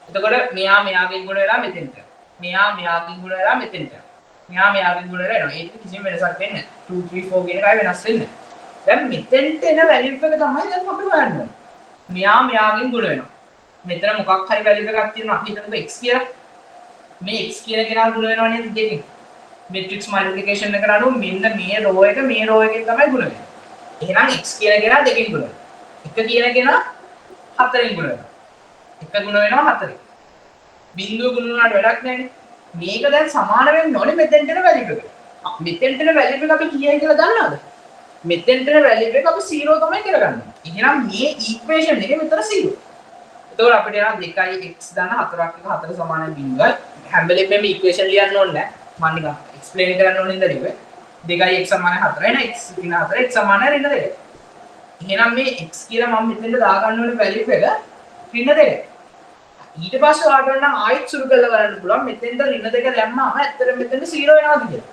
එතකොට මෙයාගෙන් ගුණ වෙලා මෙතෙන්ට. මෙයාගෙන් ගුණ වෙලා මෙතෙන්ට. මෙයාගෙන් ගුණ වෙලා එනවා. ඒක කිසිම වෙනසක් වෙන්නේ නැහැ. 2 3 4 කියන එකයි වෙනස් වෙන්නේ. දැන් මෙතෙන්ට එන වැලියු එක තමයි දැන් අපි හොයන්න ඕනේ. මෙයාගෙන් ගුණ වෙනවා. මෙතන මොකක් හරි වැලියු එකක් තියෙනවා. අපි හිතමුකෝ x කියලා. මේ x කියන කෙනා ගුණ වෙනවා නේද දෙකෙන්. මේට්‍රික්ස් මල්ටිප්ලිකේෂන් එකට අනුව මෙන්න මේ රෝ එක මේ රෝ එකෙන් තමයි ගුණ වෙන්නේ. එහෙනම් x කියන කෙනා දෙකෙන් ගුණ වෙනවා. 1 කියන කෙනා 4ෙන් ගුණ වෙනවා. 1 ගුණ වෙනවා 4ෙන්. බිංදුව ගුණ වුණාට වැඩක් නැහැ. මේක දැන් සමාන වෙන්න ඕනේ මෙතෙන්ට එන වැලියු එක. මෙතෙන්ට එන වැලියු එක අපි කීයයි කියලා දන්නවද? මෙතෙන්ට එන වැලියු එක අපි 0 තමයි කරගන්නේ. එහෙනම් මේ ඉක්වේෂන් එකේ මෙතන 0. එතකොට අපිට යන 2x දාන 4ක් එක 4 සමානයි බිංදුවයි. හැම වෙලෙම මේ ඉක්වේෂන් ලියන්න ඕනේ නැහැ. මම නිකන් එක්ස්ප්ලেইন කරන්න ඕනේ නේද ලිව්වේ. 2x සමානයි 4 එන x කියන 4 x සමානයි ඍණ 2. එහෙනම් මේ x කියලා මම මෙතෙන්ට දා ගන්න ඕනේ වැලියු එක ඍණ 2. ඊට පස්සේ ඔයාලට නම් ආයෙත් සුරු කරලා බලන්න පුළුවන් මෙතෙන්ට ඍණ 2 දැම්මම ඇත්තටම මෙතෙන්ට 0 වෙනවද කියලා.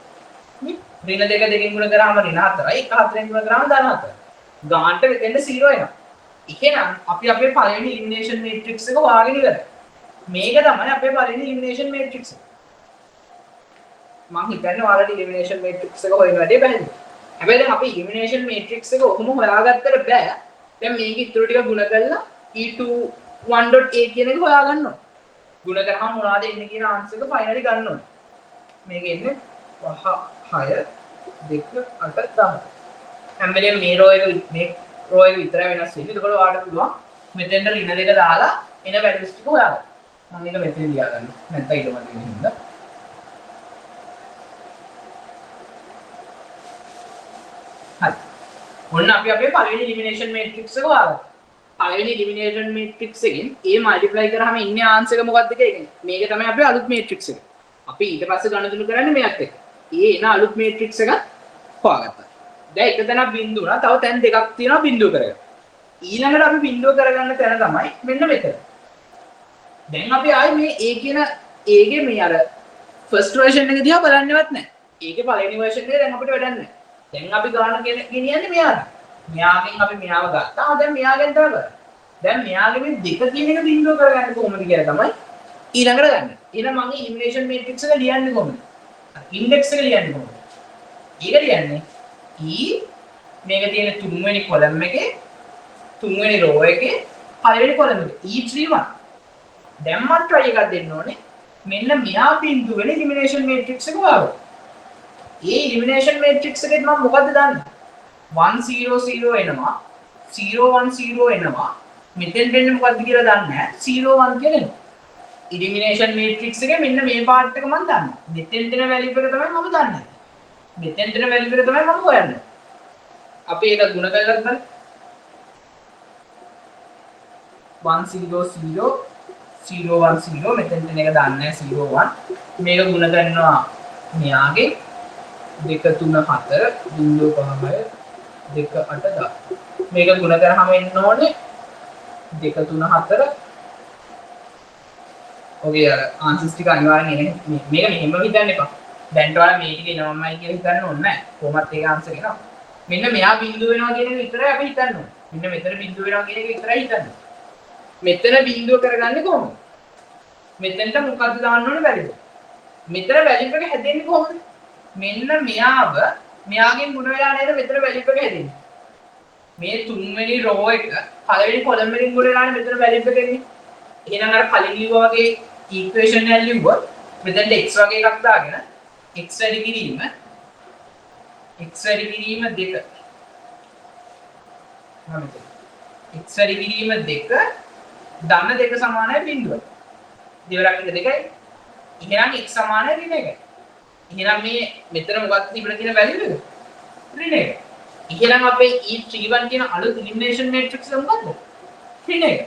මේ ඍණ 2 දෙකෙන් ගුණ කරාම ඍණ 4යි 1 4ෙන් ගුණ කරාම ධන 4. ගානට මෙතෙන්ට 0 වෙනවා. එහෙනම් අපි අපේ පළවෙනි එලිමිනේෂන් මේට්‍රික්ස් එක හොයාගෙන ඉවරයි. මේක තමයි අපේ පළවෙනි එලිමිනේෂන් මේට්‍රික්ස් එක. මම හිතන්නේ ඔයාලට එලිමිනේෂන් මේට්‍රික්ස් එක හොයන වැඩේ බැහැ. හැබැයි දැන් අපි එලිමිනේෂන් මේට්‍රික්ස් එක ඔහොම හොයාගත්තට බෑ. දැන් මේක ඉතුරු ටික ගුණ කරලා E21.a කියන එක හොයාගන්න ඕනේ. ගුණ කරාම මොනවද එන්නේ කියන ආන්සර් එක ෆයිනලි ගන්න ඕනේ. මේක එන්නේ 6 2 8 10. හැම වෙලේම මේ රෝ එක විතරයි වෙනස් වෙන්නේ. ඒකවල ඔයාලට පුළුවන් මෙතෙන්ට ඍණ 2 දාලා එන වැලියුස් ටික හොයාගන්න. මම මේක මෙතෙන් ලියාගන්න. නැත්නම් ඊට මතක වෙන්නේ. හරි. ඔන්න අපි අපේ පළවෙනි එලිමිනේෂන් මේට්‍රික්ස් එක හොයාගත්තා. පළවෙනි එලිමිනේෂන් මේට්‍රික්ස් එකෙන් A මල්ටිප්ලයි කරාම ඉන්නේ ආන්සර් එක මොකක්ද කියලා කියන්නේ. මේක තමයි අපේ අලුත් මේට්‍රික්ස් එක. අපි ඊට පස්සේ ගණතුණු කරන්නේ මේත් එක්ක. එන අලුත් මේට්‍රික්ස් එකක් හොයාගත්තා. දැන් එක තැනක් බිංදුව උනා. තව තැන් දෙකක් තියෙනවා බිංදුව කරගන්න. ඊළඟට අපි බිංදුව කරගන්න තැන තමයි මෙන්න මෙතන. දැන් අපි ආයේ මේ A කියන A ගේ මේ අර ෆස්ට් වර්ෂන් එක දිහා බලන්නේවත් නැහැ. ඒකේ පළවෙනි වර්ෂන් එක දැන් අපිට වැඩක් නැහැ. දැන් අපි ගන්න ගෙනියන්නේ මෙයාට. මෙයාගෙන් අපි මෙයාව ගත්තා. දැන් මෙයාගෙන් තමයි කරන්නේ. දැන් මෙයාගේ මේ දෙක කියන එක බිංදුව කරගන්න කොහොමද කියලා තමයි ඊළඟට ගන්න. එහෙනම් මම එලිමිනේෂන් මේට්‍රික්ස් එක ලියන්නේ කොහොමද? ඉන්ඩෙක්ස් එක ලියන්නේ කොහොමද? ඒක ලියන්නේ E මේක තියෙන තුන්වෙනි කොලම් එකේ තුන්වෙනි රෝ එකේ පළවෙනි කොලම් එකේ E31. දැන් මම try එකක් දෙන්න ඕනේ. මෙන්න මෙයා බිංදුව වෙන එලිමිනේෂන් මේට්‍රික්ස් එක වගේ. ඒ එලිමිනේෂන් මේට්‍රික්ස් එකේ මම මොකද්ද දාන්නේ? 1 0 0 එනවා 0 1 0 එනවා මෙතෙන් වෙන්නේ මොකද්ද කියලා දන්නේ නැහැ 0 1 කියලා එනවා එලිමිනේෂන් මේට්‍රික්ස් එකේ මෙන්න මේ පාර්ට් එක මම දන්නවා මෙතෙන් දෙන වැලියු එක තමයි මම දන්නේ මෙතෙන් දෙන වැලියු එක තමයි මම හොයන්නේ අපි ඒක ගුණ කරලා බලන්න 1 0 0 0 1 0 මෙතෙන් දෙන එක දන්නේ නැහැ 0 1 මේක ගුණ කරනවා මෙයාගේ 2 3 4 0.5 2 8 10 මේක ගුණ කරාම එන්න ඕනේ 2 3 4 ඔගේ අර ආන්සර්ස් ටික අනිවාර්යෙන් එන්නේ මේක මෙහෙම හිතන්න එපා දැන්ට ඔයාලා මේ ටික එනවමයි කියලා හිතන්න ඕනේ නැහැ කොහොමත් ඒක ආන්සර් එනවා මෙන්න මෙයා බිඳුව වෙනවා කියන එක විතරයි අපි හිතන්න ඕනේ මෙන්න මෙතන බිඳුව වෙනවා කියන එක විතරයි හිතන්න මෙතන බිඳුව කරගන්නේ කොහොමද මෙතනට මොකද්ද දාන්න ඕනේ වැලියු මෙතන වැලියු එක හැදෙන්නේ කොහොමද මෙන්න මෙයාගෙන් ගුණ වෙලා නේද මෙතන වැලියු එක හැදෙන්නේ මේ තුන්වෙනි රෝ එක පළවෙනි කොලම් එකෙන් ගුණ වෙලානේ මෙතන වැලියු එක එන්නේ එහෙනම් අර කලින් ලිව්වා වගේ ඉක්වේෂන් එක ලිව්වොත් මෙතනට x වගේ එකක් දාගෙන x වැඩි කිරීම 2 x වැඩි කිරීම 2 ධන 2 සමානයි බිඳුව දෙවරක් එක 2යි එහෙනම් x සමානයි ඍණ 1යි එහෙනම් මේ මෙතන මොකක්ද තිබුණා කියන වැලියු එක ඍණ 1 එහෙනම් අපේ E31 කියන අලුත් එලිමිනේෂන් මැට්‍රික්ස් එක මොකක්ද ඍණ 1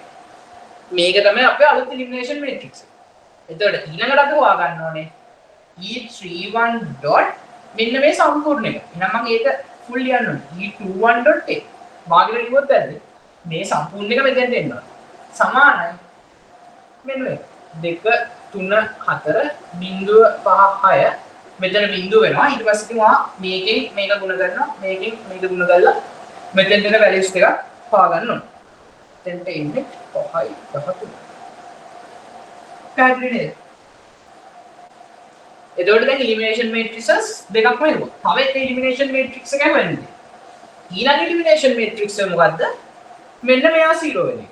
මේක තමයි අපේ අලුත් එලිමිනේෂන් මැට්‍රික්ස් එතකොට ඊළඟට අපි හොයාගන්න ඕනේ E31 dot මෙන්න මේ සම්පූර්ණ එක. එහෙනම් මම ඒක ෆුල් ලියන්න ඕනේ. E21.a. භාගයට ලියුවොත් ඇද්ද? මේ සම්පූර්ණ එක මෙතෙන්ට එන්න ඕනේ. සමානයි මෙන්න මේ 2 3 4 බිංදුව 5 6 මෙතන බිංදුව වෙනවා. ඊට පස්සේ ඉතින් ඔයා මේකෙන් මේක ගුණ කරනවා. මේකෙන් මේක ගුණ කරලා මෙතෙන්ට එන වැලියුස් ටික හොයාගන්න ඕනේ. මෙතෙන්ට එන්නේ 5යි 13. පැහැදිලි නේද? එතකොට දැන් එලිමිනේෂන් මේට්‍රික්සස් දෙකක්ම එනවා. තව එක එලිමිනේෂන් මේට්‍රික්ස් එකක් වෙන්නේ. ඊළඟ එලිමිනේෂන් මේට්‍රික්ස් එක මොකද්ද? මෙන්න මෙයා 0 වෙන එක.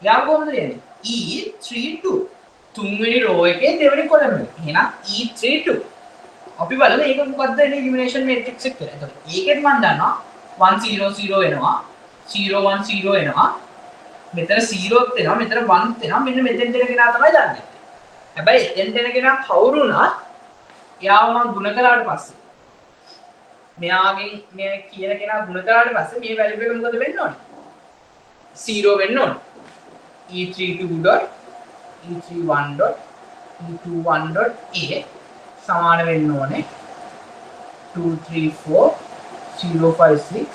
යා කොහොමද එන්නේ? E32. තුන්වෙනි රෝ එකේ දෙවෙනි කොලම් එක. එහෙනම් E32. අපි බලමු ඒක මොකද්ද එලිමිනේෂන් මේට්‍රික්ස් එක කියලා. එතකොට ඒකෙත් මම දන්නවා 1 0 0 එනවා. 0 1 0 එනවා. මෙතන 0ත් එනවා. මෙතන 1ත් එනවා. මෙන්න මෙතෙන් දෙන කෙනා තමයි දන්නේ. හැබැයි එතෙන් දෙන කෙනා කවුරු වුණත් එයාව මම ගුණ කළාට පස්සේ මෙයාගෙන් මේ කියන කෙනා ගුණ කළාට පස්සේ මේ වැලියු එක මොකද වෙන්න ඕනේ 0 වෙන්න ඕනේ e31.e21.a සමාන වෙන්න ඕනේ 234.056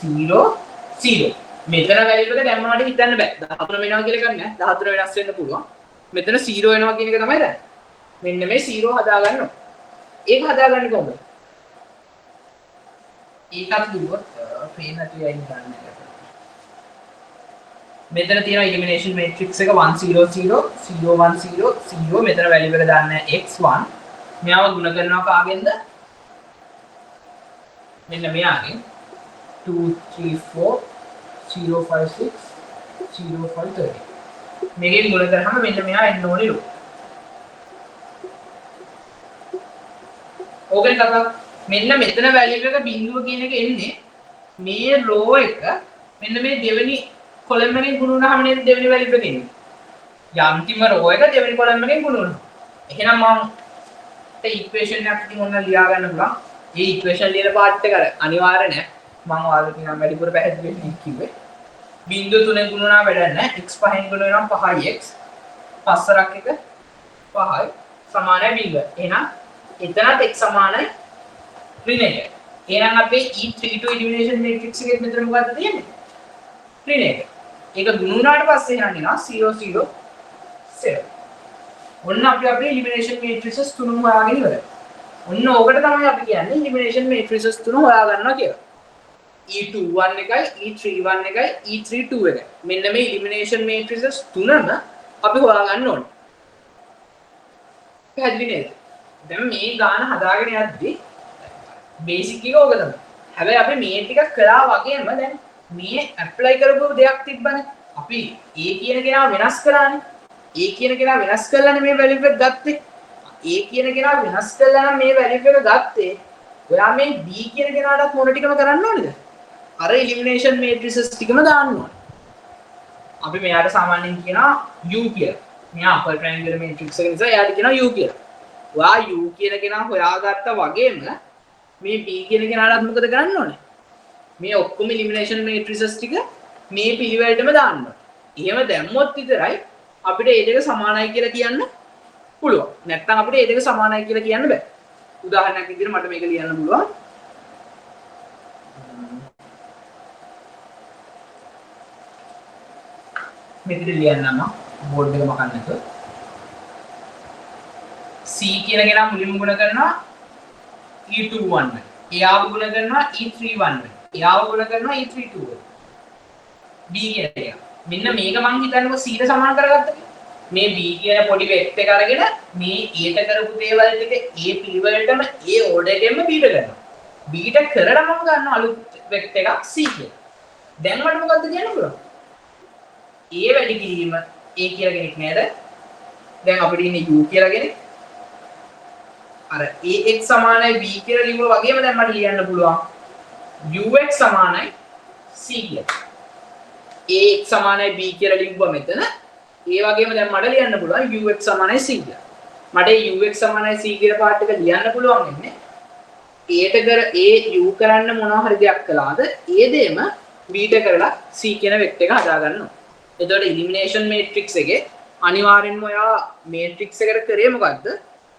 0 0 මෙතන වැලියු එක දැම්මම හිතන්න බෑ 13 වෙනවා කියලා එකක් නෑ 14 වෙනස් වෙන්න පුළුවන් මෙතන 0 වෙනවා කියන එක තමයි දැන් මෙන්න මේ 0 හදාගන්නවා. ඒක හදාගන්නේ කොහොමද? ඒකත් දුන්නොත් පේන නැති අයින් ගන්න එක. මෙතන තියෙන එලිමිනේෂන් මැට්‍රික්ස් එක 1 0 0 0 1 0 0 මෙතන වැලියු එක දාන්න x1 මෙයාව ගුණ කරනවා කාගෙන්ද? මෙන්න මෙයාගෙන් 2 3 4 0 5 6 0 5 30 මේකෙන් ගුණ කරාම මෙන්න මෙයා එන්න ඕනේ ලු. ඕකෙන් තමයි මෙන්න මෙතන වැලියු එක බිඳුව කියන එක එන්නේ මේ රෝ එක මෙන්න මේ දෙවෙනි කොලම් එකෙන් ගුණ වුණාම නේද දෙවෙනි වැලියු එක එන්නේ. යන්තිම රෝ එක දෙවෙනි කොලම් එකෙන් ගුණ වුණා. එහෙනම් මම ඒ ඉක්වේෂන් එක ඉතින් ඔන්න ලියා ගන්න පුළුවන්. මේ ඉක්වේෂන් ලියන පාර්ට් එක අනිවාර්ය නෑ. මම ඔයාලට නිකන් වැඩිපුර පැහැදිලි වෙන්න කිව්වේ. බිඳුව තුනෙන් ගුණ වුණා වැඩක් නෑ. x පහෙන් ගුණ වෙනවා 5x. පස්සරක් එක 5යි සමානයි බිඳුව. එහෙනම් එතනත් x සමානයි ඍණ 1. එහෙනම් අපේ E32 එලිමිනේෂන් මැට්‍රික්ස් එකේ මෙතන මොකද්ද තියෙන්නේ? ඍණ 1. ඒක ගුණ වුණාට පස්සේ එහෙනම් එනවා 0 0 7. ඔන්න අපි අපේ එලිමිනේෂන් මැට්‍රික්සස් තුනම හොයාගෙන ඉවරයි. ඔන්න ඕකට තමයි අපි කියන්නේ එලිමිනේෂන් මැට්‍රික්සස් තුන හොයා ගන්නවා කියලා. E21 එකයි E31 එකයි E32 එකයි. මෙන්න මේ එලිමිනේෂන් මැට්‍රික්සස් තුනම අපි හොයා ගන්න ඕනේ. පැහැදිලි නේද? දැන් මේ ගාන හදාගෙන යද්දි බේසික් එක ඕක තමයි. හැබැයි අපි මේ ටික කළා වගේම දැන් මේ ඇප්ලයි කරපු දෙයක් තිබ්බනේ. අපි A කියන කෙනා වෙනස් කරානේ. A කියන කෙනා වෙනස් කළානේ මේ වැලියු එක ගත්තේ. A කියන කෙනා වෙනස් කළා නම් මේ වැලියු එක ගත්තේ. ඔයා මේ B කියන කෙනාටත් මොන ටිකම කරන්න ඕනේද? අර එලිමිනේෂන් මේට්‍රිසස් ටිකම දාන්න ඕනේ. අපි මෙයාට සාමාන්‍යයෙන් කියනවා U කියලා. මෙයා අපර් ට්‍රයැන්ගුලර් මේට්‍රික්ස් එක නිසා එයාට කියනවා U කියලා. ඔයා U කියන කෙනා හොයාගත්තා වගේම මේ B කියන කෙනාටත් මොකද කරන්න ඕනේ? මේ ඔක්කොම එලිමිනේෂන් මේට්‍රිසස් ටික මේ පිළිවෙලටම දාන්න ඕනේ. එහෙම දැම්මොත් විතරයි අපිට මේ දෙක සමානයි කියලා කියන්න පුළුවන්. නැත්නම් අපිට ඒ දෙක සමානයි කියලා කියන්න බෑ. උදාහරණයක් විදිහට මට මේක ලියන්න පුළුවන්. මෙතන ලියන්නම බෝඩ් එක මකන්න නැතුව. C කියන කෙනා මුලින්ම ගුණ කරනවා E21 වෙන. එයාව ගුණ කරනවා E31 වෙන. එයාව ගුණ කරනවා E32 වෙන. B කියන එක. මෙන්න මේක මං හිතන්නකො C ට සමාන කරගත්තා. මේ B කියන පොඩි වෙක්ටර් එක අරගෙන මේ A ට කරපු දේවල් ටික A පිළිවෙලටම A ඕඩර් එකෙන්ම B ට කරනවා. B ට කරලා මම ගන්න අලුත් වෙක්ටර් එකක් C කියලා. දැන් මට මොකද්ද කියන්න පුළුවන්? A වැඩි කිරීම A කියලා කෙනෙක් නේද? දැන් අපිට ඉන්නේ U කියලා කෙනෙක්. අර AX සමානයි B කියලා ලියුවා වගේම දැන් මට ලියන්න පුළුවන් UX සමානයි C කියලා. AX සමානයි B කියලා ලියුවා මෙතන. ඒ වගේම දැන් මට ලියන්න පුළුවන් UX සමානයි C කියලා. මට UX සමානයි C කියලා පාර්ට් එක ලියන්න පුළුවන් වෙන්නේ A U කරන්න මොනවා හරි දෙයක් කළාද ඒ දෙයම B ට කරලා C කියන වෙක්ටර් එක හදා ගන්නවා. එතකොට එලිමිනේෂන් මේට්‍රික්ස් එකේ අනිවාර්යෙන්ම ඔයා මේට්‍රික්ස් එකට කරේ මොකද්ද?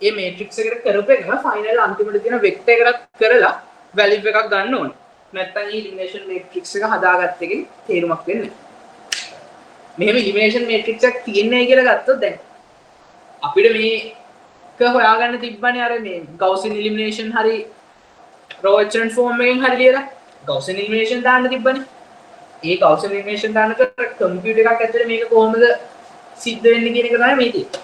ඒ මේට්‍රික්ස් එකට කරපු එකම ෆයිනල් අන්තිමට තියෙන වෙක්ටර් එකක් කරලා වැලියු එකක් ගන්න ඕනේ. නැත්නම් මේ එලිමිනේෂන් මේට්‍රික්ස් එක හදාගත්ත එකේ තේරුමක් වෙන්නේ නැහැ. මෙහෙම එලිමිනේෂන් මේට්‍රික්ස් එකක් තියෙන්නේ කියලා ගත්තොත් දැන් අපිට මේක හොයාගන්න තිබ්බනේ අර මේ ගවුසියන් එලිමිනේෂන් හරි රෝ එචලන් ෆෝම් එකෙන් හරි ලියලා ගවුසියන් එලිමිනේෂන් දාන්න තිබ්බනේ. ඒ ගවුසියන් එලිමිනේෂන් දානකොට කම්පියුටර් එකක් ඇතුලේ මේක කොහොමද සිද්ධ වෙන්නේ කියන එක තමයි මේ තියෙන්නේ.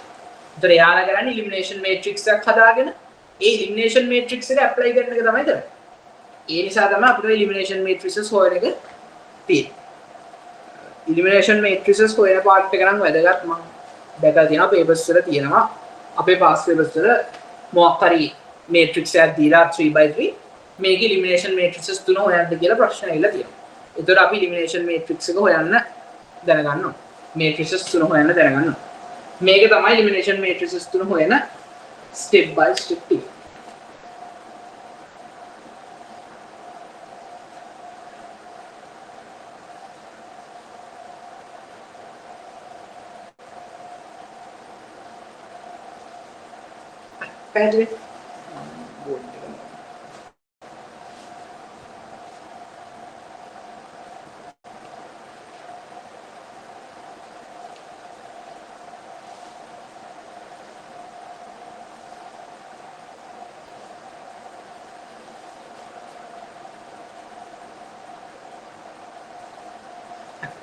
ඒතර යාලා කරන්නේ එලිමිනේෂන් මේට්‍රික්ස් එකක් හදාගෙන ඒ එලිමිනේෂන් මේට්‍රික්ස් එක ඇප්ලයි කරන එක තමයි කරන්නේ. ඒ නිසා තමයි අපිට එලිමිනේෂන් මේට්‍රික්සස් හොයන එක තියෙන්නේ. එලිමිනේෂන් මේට්‍රික්සස් හොයන පාර්ට් එක නම් වැදගත්. මම දැකලා තියෙනවා පේපර්ස් වල තියෙනවා. අපේ පාස් පේපර්ස් වල මොකක් හරි මේට්‍රික්ස් එකක් දීලා 3/3 මේක එලිමිනේෂන් මේට්‍රික්සස් තුන හොයන්න කියලා ප්‍රශ්න ඇවිල්ලා තියෙනවා. ඒතර අපි එලිමිනේෂන් මේට්‍රික්ස් එක හොයන්න දැනගන්න ඕනේ. මේට්‍රික්සස් තුන හොයන්න දැනගන්න ඕනේ. මේක තමයි එලිමිනේෂන් මේට්‍රික්සස් තුන හොයන ස්ටෙප් බයි ස්ටෙප් ටික. පැහැදිලි?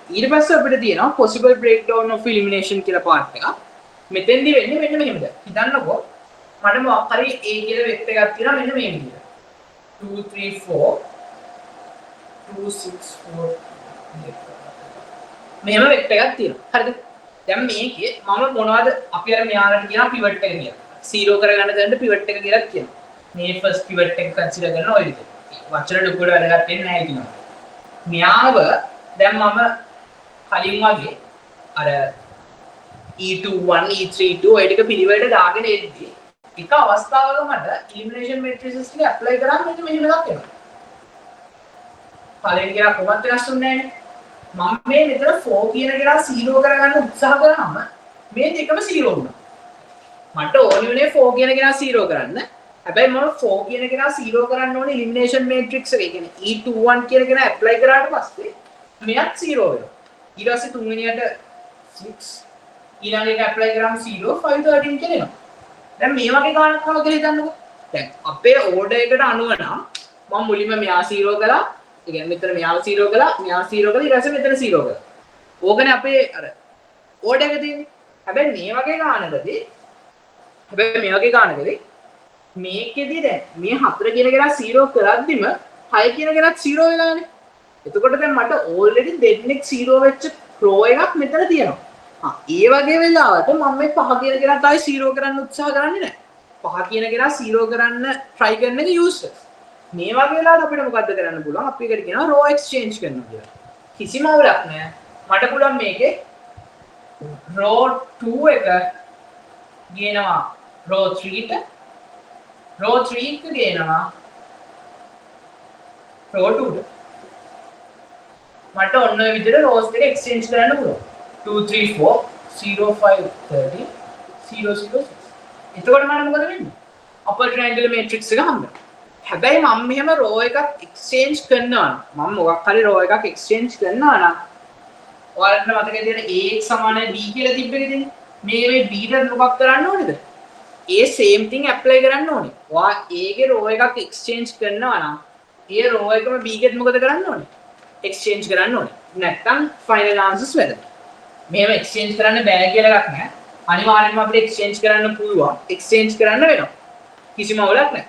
ඊට පස්සේ අපිට තියෙනවා possible breakdown of elimination කියලා පාර්ට් එකක්. මෙතෙන්දි වෙන්නේ මෙන්න මෙහෙමද. හිතන්නකෝ මට මොකක් හරි A කියලා වෙක්ටර් එකක් තියෙනවා මෙන්න මේ විදිහට. 2 3 4 2 6 4 මෙහෙම වෙක්ටර් එකක් තියෙනවා. හරිද? දැන් මේකේ මම මොනවද අපි අර මෙයාලට කියන pivot එක කියලා. 0 කරගන්න දෙන්න pivot එක කියලා කියනවා. මේ first pivot එක consider කරන ඔය විදිහට. වචන ඩොකුවට වැඩගත් වෙන්නේ නැහැ කියනවා. මෙයාව දැන් මම කලින් වගේ අර E21 E32 ඔය ටික පිළිවෙලට දාගෙන එද්දී එක අවස්ථාවක මට එලිමිනේෂන් මේට්‍රික්ස් ටික ඇප්ලයි කරාම මෙන්න මෙහෙම එකක් එනවා. පළවෙනි කෙනා කොහොමද වෙනස් වෙන්නේ නැහැ. මම මේ මෙතන 4 කියන කෙනා 0 කරගන්න උත්සාහ කරාම මේ දෙකම 0 වුණා. මට ඕනේ උනේ 4 කියන කෙනා 0 කරන්න. හැබැයි මම 4 කියන කෙනා 0 කරන්න ඕනේ එලිමිනේෂන් මේට්‍රික්ස් එක. ඒ කියන්නේ E21 කියන කෙනා ඇප්ලයි කරාට පස්සේ මෙයත් 0 වෙනවා. ඊට පස්සේ තුන්වෙනියට 6 ඊළඟට ඇප්ලයි කරාම 0 5 13 කියලා එනවා. දැන් මේ වගේ ගානක් කරලා කියලා හිතන්නකෝ. දැන් අපේ ඕඩර් එකට අනුව නම් මම මුලින්ම මෙයා 0 කළා. ඒ කියන්නේ මෙතන මෙයා 0 කළා, මෙයා 0 කළා, ඊට පස්සේ මෙතන 0 කළා. ඕකනේ අපේ අර ඕඩර් එක තියෙන්නේ. හැබැයි මේ වගේ ගානකදී මේකෙදී දැන් මේ 4 කියන කෙනා 0 කරද්දිම 6 කියන කෙනාත් 0 වෙලානේ. එතකොට දැන් මට already දෙන්නෙක් 0 වෙච්ච row එකක් මෙතන තියෙනවා. ඒ වගේ වෙලාවට මම මේ 5 කියන කෙනාට ආයි 0 කරන්න උත්සාහ කරන්නේ නැහැ. 5 කියන කෙනා 0 කරන්න try කරන එක useless. මේ වගේ වෙලාවට අපිට මොකද්ද කරන්න පුළුවන්? අපි එකට කියනවා row exchange කරනවා කියලා. කිසිම අවුලක් නැහැ. මට පුළුවන් මේකේ row 2 එක ගේනවා row 3ට row 3 එක ගේනවා row 2ට. මට ඔන්න ඔය විදිහට rows දෙක exchange කරන්න පුළුවන්. 2 3 4 0 5 30 0 0 6 එතකොට මට මොකද වෙන්නේ? upper triangular matrix එක හම්බ වෙනවා. හැබැයි මම මෙහෙම row එකක් exchange කරනවා නම් මම මොකක් හරි row එකක් exchange කරනවා නම් ඔයාලට මතකයි තියෙන ax සමානයි b කියලා තිබ්බ එකනේ. මේ b ට මොකක් කරන්න ඕනේද? ඒ same thing apply කරන්න ඕනේ. ඔයා a ගේ row එකක් exchange කරනවා නම් ඒ row එකම b ගෙත් මොකද කරන්න ඕනේ? exchange කරන්න ඕනේ. නැත්තම් final answers වැරදි. මේව exchange කරන්න බෑ කියලා එකක් නැහැ. අනිවාර්යෙන්ම අපිට exchange කරන්න පුළුවන්. exchange කරන්න වෙනවා. කිසිම අවුලක් නැහැ.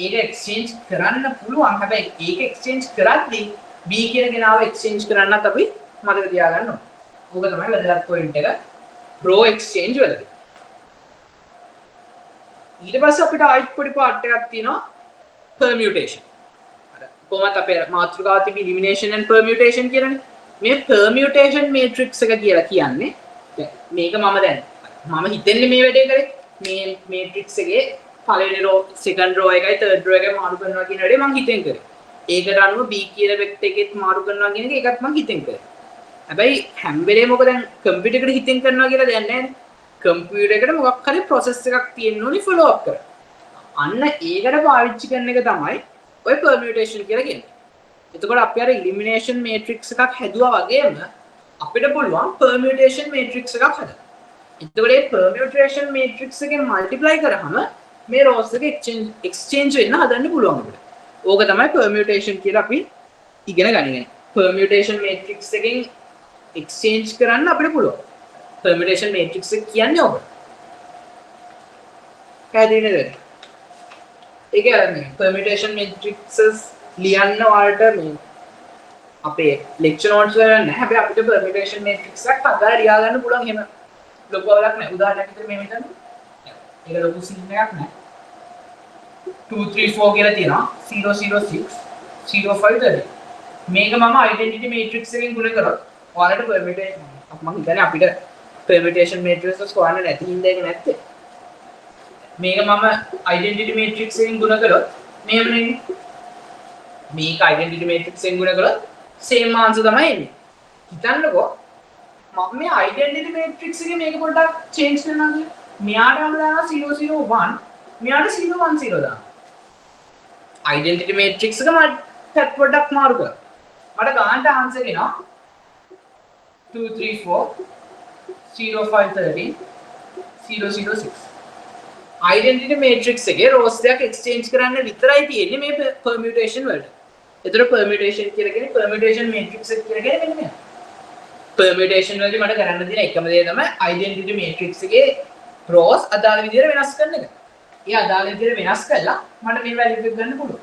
ඒක exchange කරන්න පුළුවන්. හැබැයි ඒක exchange කරද්දී b කියන කෙනාව exchange කරන්නත් අපි මතක තියාගන්න ඕනේ. ඕක තමයි වැදගත් point එක. row exchange වලදී. ඊට පස්සේ අපිට ආයිත් පොඩි part එකක් තියෙනවා permutation. අර කොහොමද අපේ මාතෘකාව තිබි elimination and permutation කියලානේ. මේ permutation matrix එක කියලා කියන්නේ මේක මම හිතන්නේ මේ වැඩේ කරේ මේ matrix එකේ පළවෙනි row second row එකයි third row එකයි මාරු කරනවා කියන වැඩේ මම හිතෙන් කරේ. ඒකට අනුව b කියන vector එකෙත් මාරු කරනවා කියන එක ඒකත් මම හිතෙන් කරේ. හැබැයි හැම වෙලේම මොකද දැන් කම්පියුටර් එකට හිතෙන් කරනවා කියලා දෙයක් නැහැ නේ. කම්පියුටර් එකට මොකක් හරි process එකක් තියෙන්න ඕනි follow up කරන්න. අන්න ඒකට පාවිච්චි කරන එක තමයි ඔය permutation කියලා කියන්නේ. එතකොට අපි අර elimination matrix එකක් හැදුවා වගේම අපිට පුළුවන් permutation matrix එකක් හදන්න. එතකොට මේ permutation matrix එකෙන් multiply කරාම මේ rows එක exchange වෙන්න හදන්න පුළුවන් අපිට. ඕක තමයි permutation කියලා අපි ඉගෙන ගන්නේ. permutation matrix එකෙන් exchange කරන්න අපිට පුළුවන්. permutation matrix එක කියන්නේ ඕක. පැහැදිලිද? ඒක අරන්නේ permutation matrices ලියන්න ඔයාලට මේ අපේ lecture notes වල නැහැ. හැබැයි අපිට permutation matrix එකක් අදාළ ලියා ගන්න පුළුවන් එහෙම ලොකු අවුලක් නැහැ. උදාහරණයක් විදිහට මේ මෙතන ඒක ලොකු සීන් එකක් නැහැ. 2 3 4 කියලා තියෙනවා 0 0 6 0 5 30. මේක මම identity matrix එකෙන් ගුණ කරොත් ඔයාලට permutation මම හිතන්නේ අපිට permutation matrices හොයන්න නැති හින්දා ඒක නැත්තේ. මේක මම identity matrix එකෙන් ගුණ කරොත් මෙහෙම නෙන්නේ. මේක identity matrix එකෙන් ගුණ කරොත් same answer තමයි එන්නේ. හිතන්නකෝ මම මේ identity matrix එකේ මේක පොඩ්ඩක් change කරනවා කියන්නේ. මෙයාට මම දානවා 0 0 1 මෙයාට 0 1 0 දානවා. identity matrix එක මට පොඩ්ඩක් මාරු කරා. මට ගන්නට answer එනවා 2 3 4 0 5 13 0 0 6. identity matrix එකේ rows දෙක exchange කරන්න විතරයි තියෙන්නේ මේ permutation වලට. ඒතර permutation කියලා කියන්නේ permutation matrix එක කියලා කියන්නේ මෙන්න මේක. permutation වලදී මට කරන්න තියෙන එකම දේ තමයි identity matrix එකේ rows අදාළ විදිහට වෙනස් කරන එක. ඒ අදාළ විදිහට වෙනස් කළා මට මේ value එක ගන්න පුළුවන්.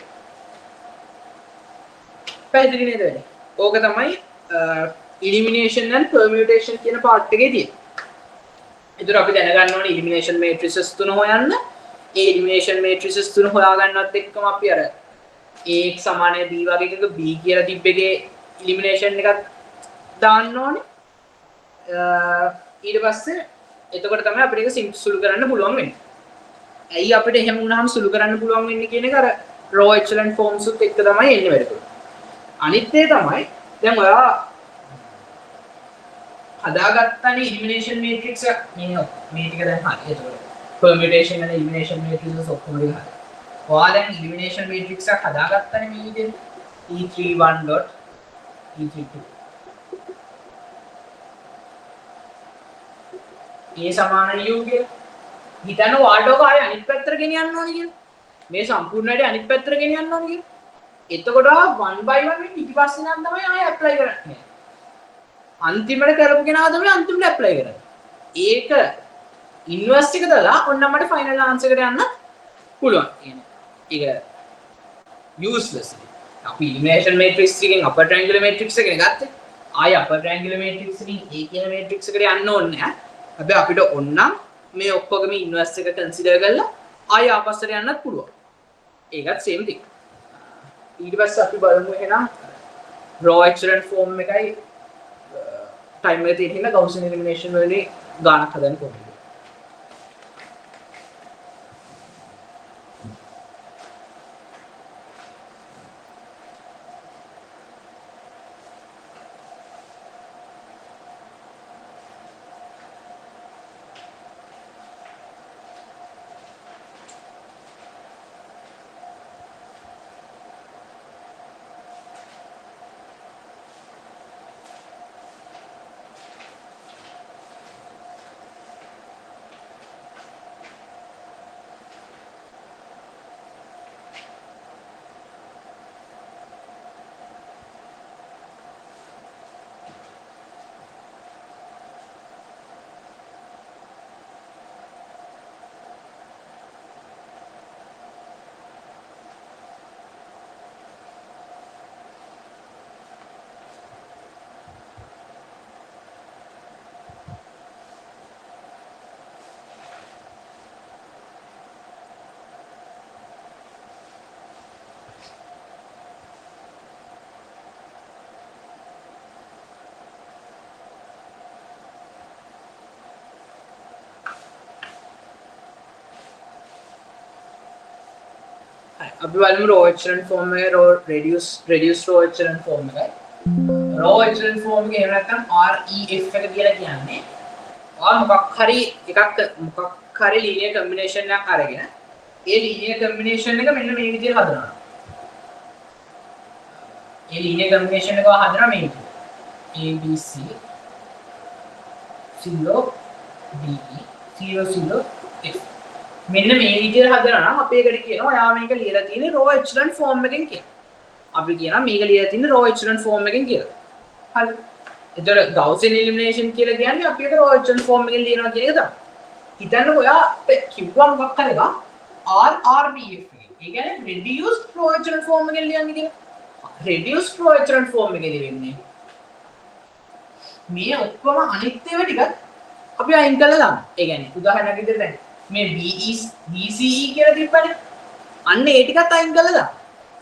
පැහැදිලි නේද වෙන්නේ? ඕක තමයි elimination and permutation කියන part එකේ තියෙන්නේ. ඒතර අපි දැනගන්න ඕනේ elimination matrices තුන හොයන්න. ඒ elimination matrices තුන හොයාගන්නවත් එක්කම අපි අර ax සමානයි b වගේ එකක b කියලා තිබ්බ එකේ elimination එකක් දාන්න ඕනේ. ඊට පස්සේ එතකොට තමයි අපිට ඒක සුළු කරන්න පුළුවන් වෙන්නේ. ඇයි අපිට එහෙම වුණාම සුළු කරන්න පුළුවන් වෙන්නේ කියන එක අර row echelon forms උත් එක්ක තමයි එන්නේ වැඩේ. අනිත් දේ තමයි දැන් ඔයා හදාගත්තනේ elimination matrix එක මේ ටික දැන් හරි. ඒතකොට permutation and elimination matrices ඔක්කොම ටික හරි. ඔයා දැන් elimination matrix එක හදාගත්තනේ මේ විදිහට e31 dot e32 a සමාන u කියලා. හිතන්න ඔයාලට ඔක ආයේ අනිත් පැත්තට ගෙනියන්න ඕනේ කියලා. මේ සම්පූර්ණ වැඩේ අනිත් පැත්තට ගෙනියන්න ඕනේ කියලා. එතකොට 1 by 1 වෙන්නේ ඊපස්සේ නම් තමයි ආයෙ ඇප්ලයි කරන්නේ. අන්තිමට කරපු කෙනා තමයි අන්තිමට ඇප්ලයි කරන්නේ. ඒක ඉන්වර්ස් එක දාලා ඔන්න මට ෆයිනල් ආන්සර් එකට යන්න පුළුවන්. ඒක useless. අපි elimination matrix එකෙන් upper triangular matrix එකනේ ගත්තේ. ආයෙ upper triangular matrix එකෙන් A කියන matrix එකට යන්න ඕනේ නැහැ. හැබැයි අපිට ඕනනම් මේ ඔක්කොගම ඉන්වර්ස් එක කන්සිඩර් කරලා ආයෙ ආපස්සට යන්නත් පුළුවන්. ඒකත් same thing. ඊට පස්සේ අපි බලමු එහෙනම් raw echelon form එකයි time එක තියෙන හින්දා Gaussian elimination වලදී ගානක් හදන්න කොහොමද? අපි බලමු රෝ එචලන් ෆෝම් එකේ රෝ reduce රෝ එචලන් ෆෝම් එකයි රෝ එචලන් ෆෝම් එකේ එහෙම නැත්නම් REF එක කියලා කියන්නේ මොකක් හරි ලීනියර් කම්බිනේෂන් එකක් අරගෙන ඒ ලීනියර් කම්බිනේෂන් එක මෙන්න මේ විදිහට හදනවා. ඒ ලීනියර් කම්බිනේෂන් එක හදනවා මේ විදිහට. ABC 0 DE 0 0 F මෙන්න මේ විදිහට හදනවා නම් අපි ඒකට කියනවා යා මේක ලියලා තියෙන්නේ රෝ එචලන් ෆෝම් එකෙන් කියලා. අපි කියනවා මේක ලියලා තියෙන්නේ රෝ එචලන් ෆෝම් එකෙන් කියලා. හරි. ඒතර ගවුසියන් එලිමිනේෂන් කියලා කියන්නේ අපි ඒක රෝ එචලන් ෆෝම් එකෙන් ලියනවා කියන එක තමයි. හිතන්න ඔයා කිව්වා මොකක් හරි එකක් RRBF එකේ. ඒ කියන්නේ reduced රෝ එචලන් ෆෝම් එකෙන් ලියන්නේ කියලා. reduced රෝ එචලන් ෆෝම් එකේ වෙන්නේ මේ ඔක්කොම අනිත් ඒවා ටිකත් අපි අයින් කරලා දාමු. ඒ කියන්නේ උදාහරණයක් විදිහට දැන් මේ BCE කියලා තිබ්බනේ. අන්න ඒ ටිකත් අයින් කරලා දාමු.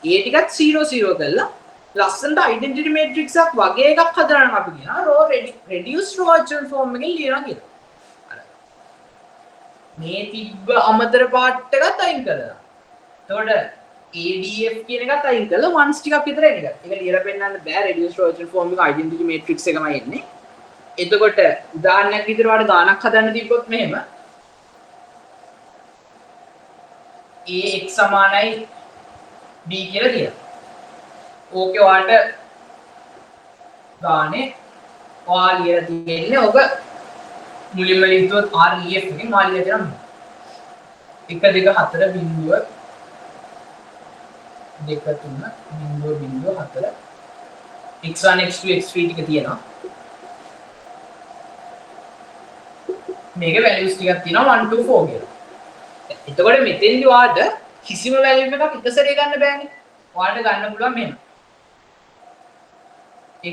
ඒ ටිකත් 0 0 කරලා ලස්සනට ඩෙන්ටිටි මැට්‍රික්ස් එකක් වගේ එකක් හදනවා නම් අපි කියනවා රෝ reduced රෝ එචලන් ෆෝම් එකෙන් ලියනවා කියලා. මේ තිබ්බ අමතර පාර්ට් එකත් අයින් කරලා. එතකොට ADF කියන එකත් අයින් කරලා ones ටිකක් විතර එන එක. ඒක ලියලා පෙන්නන්න බෑ reduced රෝ එචලන් ෆෝම් එක ඩෙන්ටිටි මැට්‍රික්ස් එකමයි එන්නේ. එතකොට උදාහරණයක් විදිහට වඩ ගානක් හදන්න තිබ්බොත් මෙහෙම AX සමානයි B කියලා කියනවා. ඕකේ ඔයාලට ගානේ ඔයා ලියලා තියෙන්නේ ඔක මුලින්ම ලියුවොත් REF එකෙන් ඔයා ලියලා තියෙනවා 1 2 4 බිංදුව 2 3 බිංදුව 4 x1 x2 x3 ටික තියෙනවා. මේක වැලියුස් ටිකක් තියෙනවා 1 2 4 කියලා. එතකොට මෙතෙන්දි ඔයාලට කිසිම වැලියු එකක් එක සැරේ ගන්න බෑනේ. ඔයාලට ගන්න පුළුවන් මෙහෙම.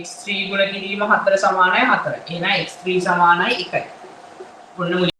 x3 ගුණ කිරීම 4 සමානයි 4. එහෙනම් x3 සමානයි 1යි. ඔන්න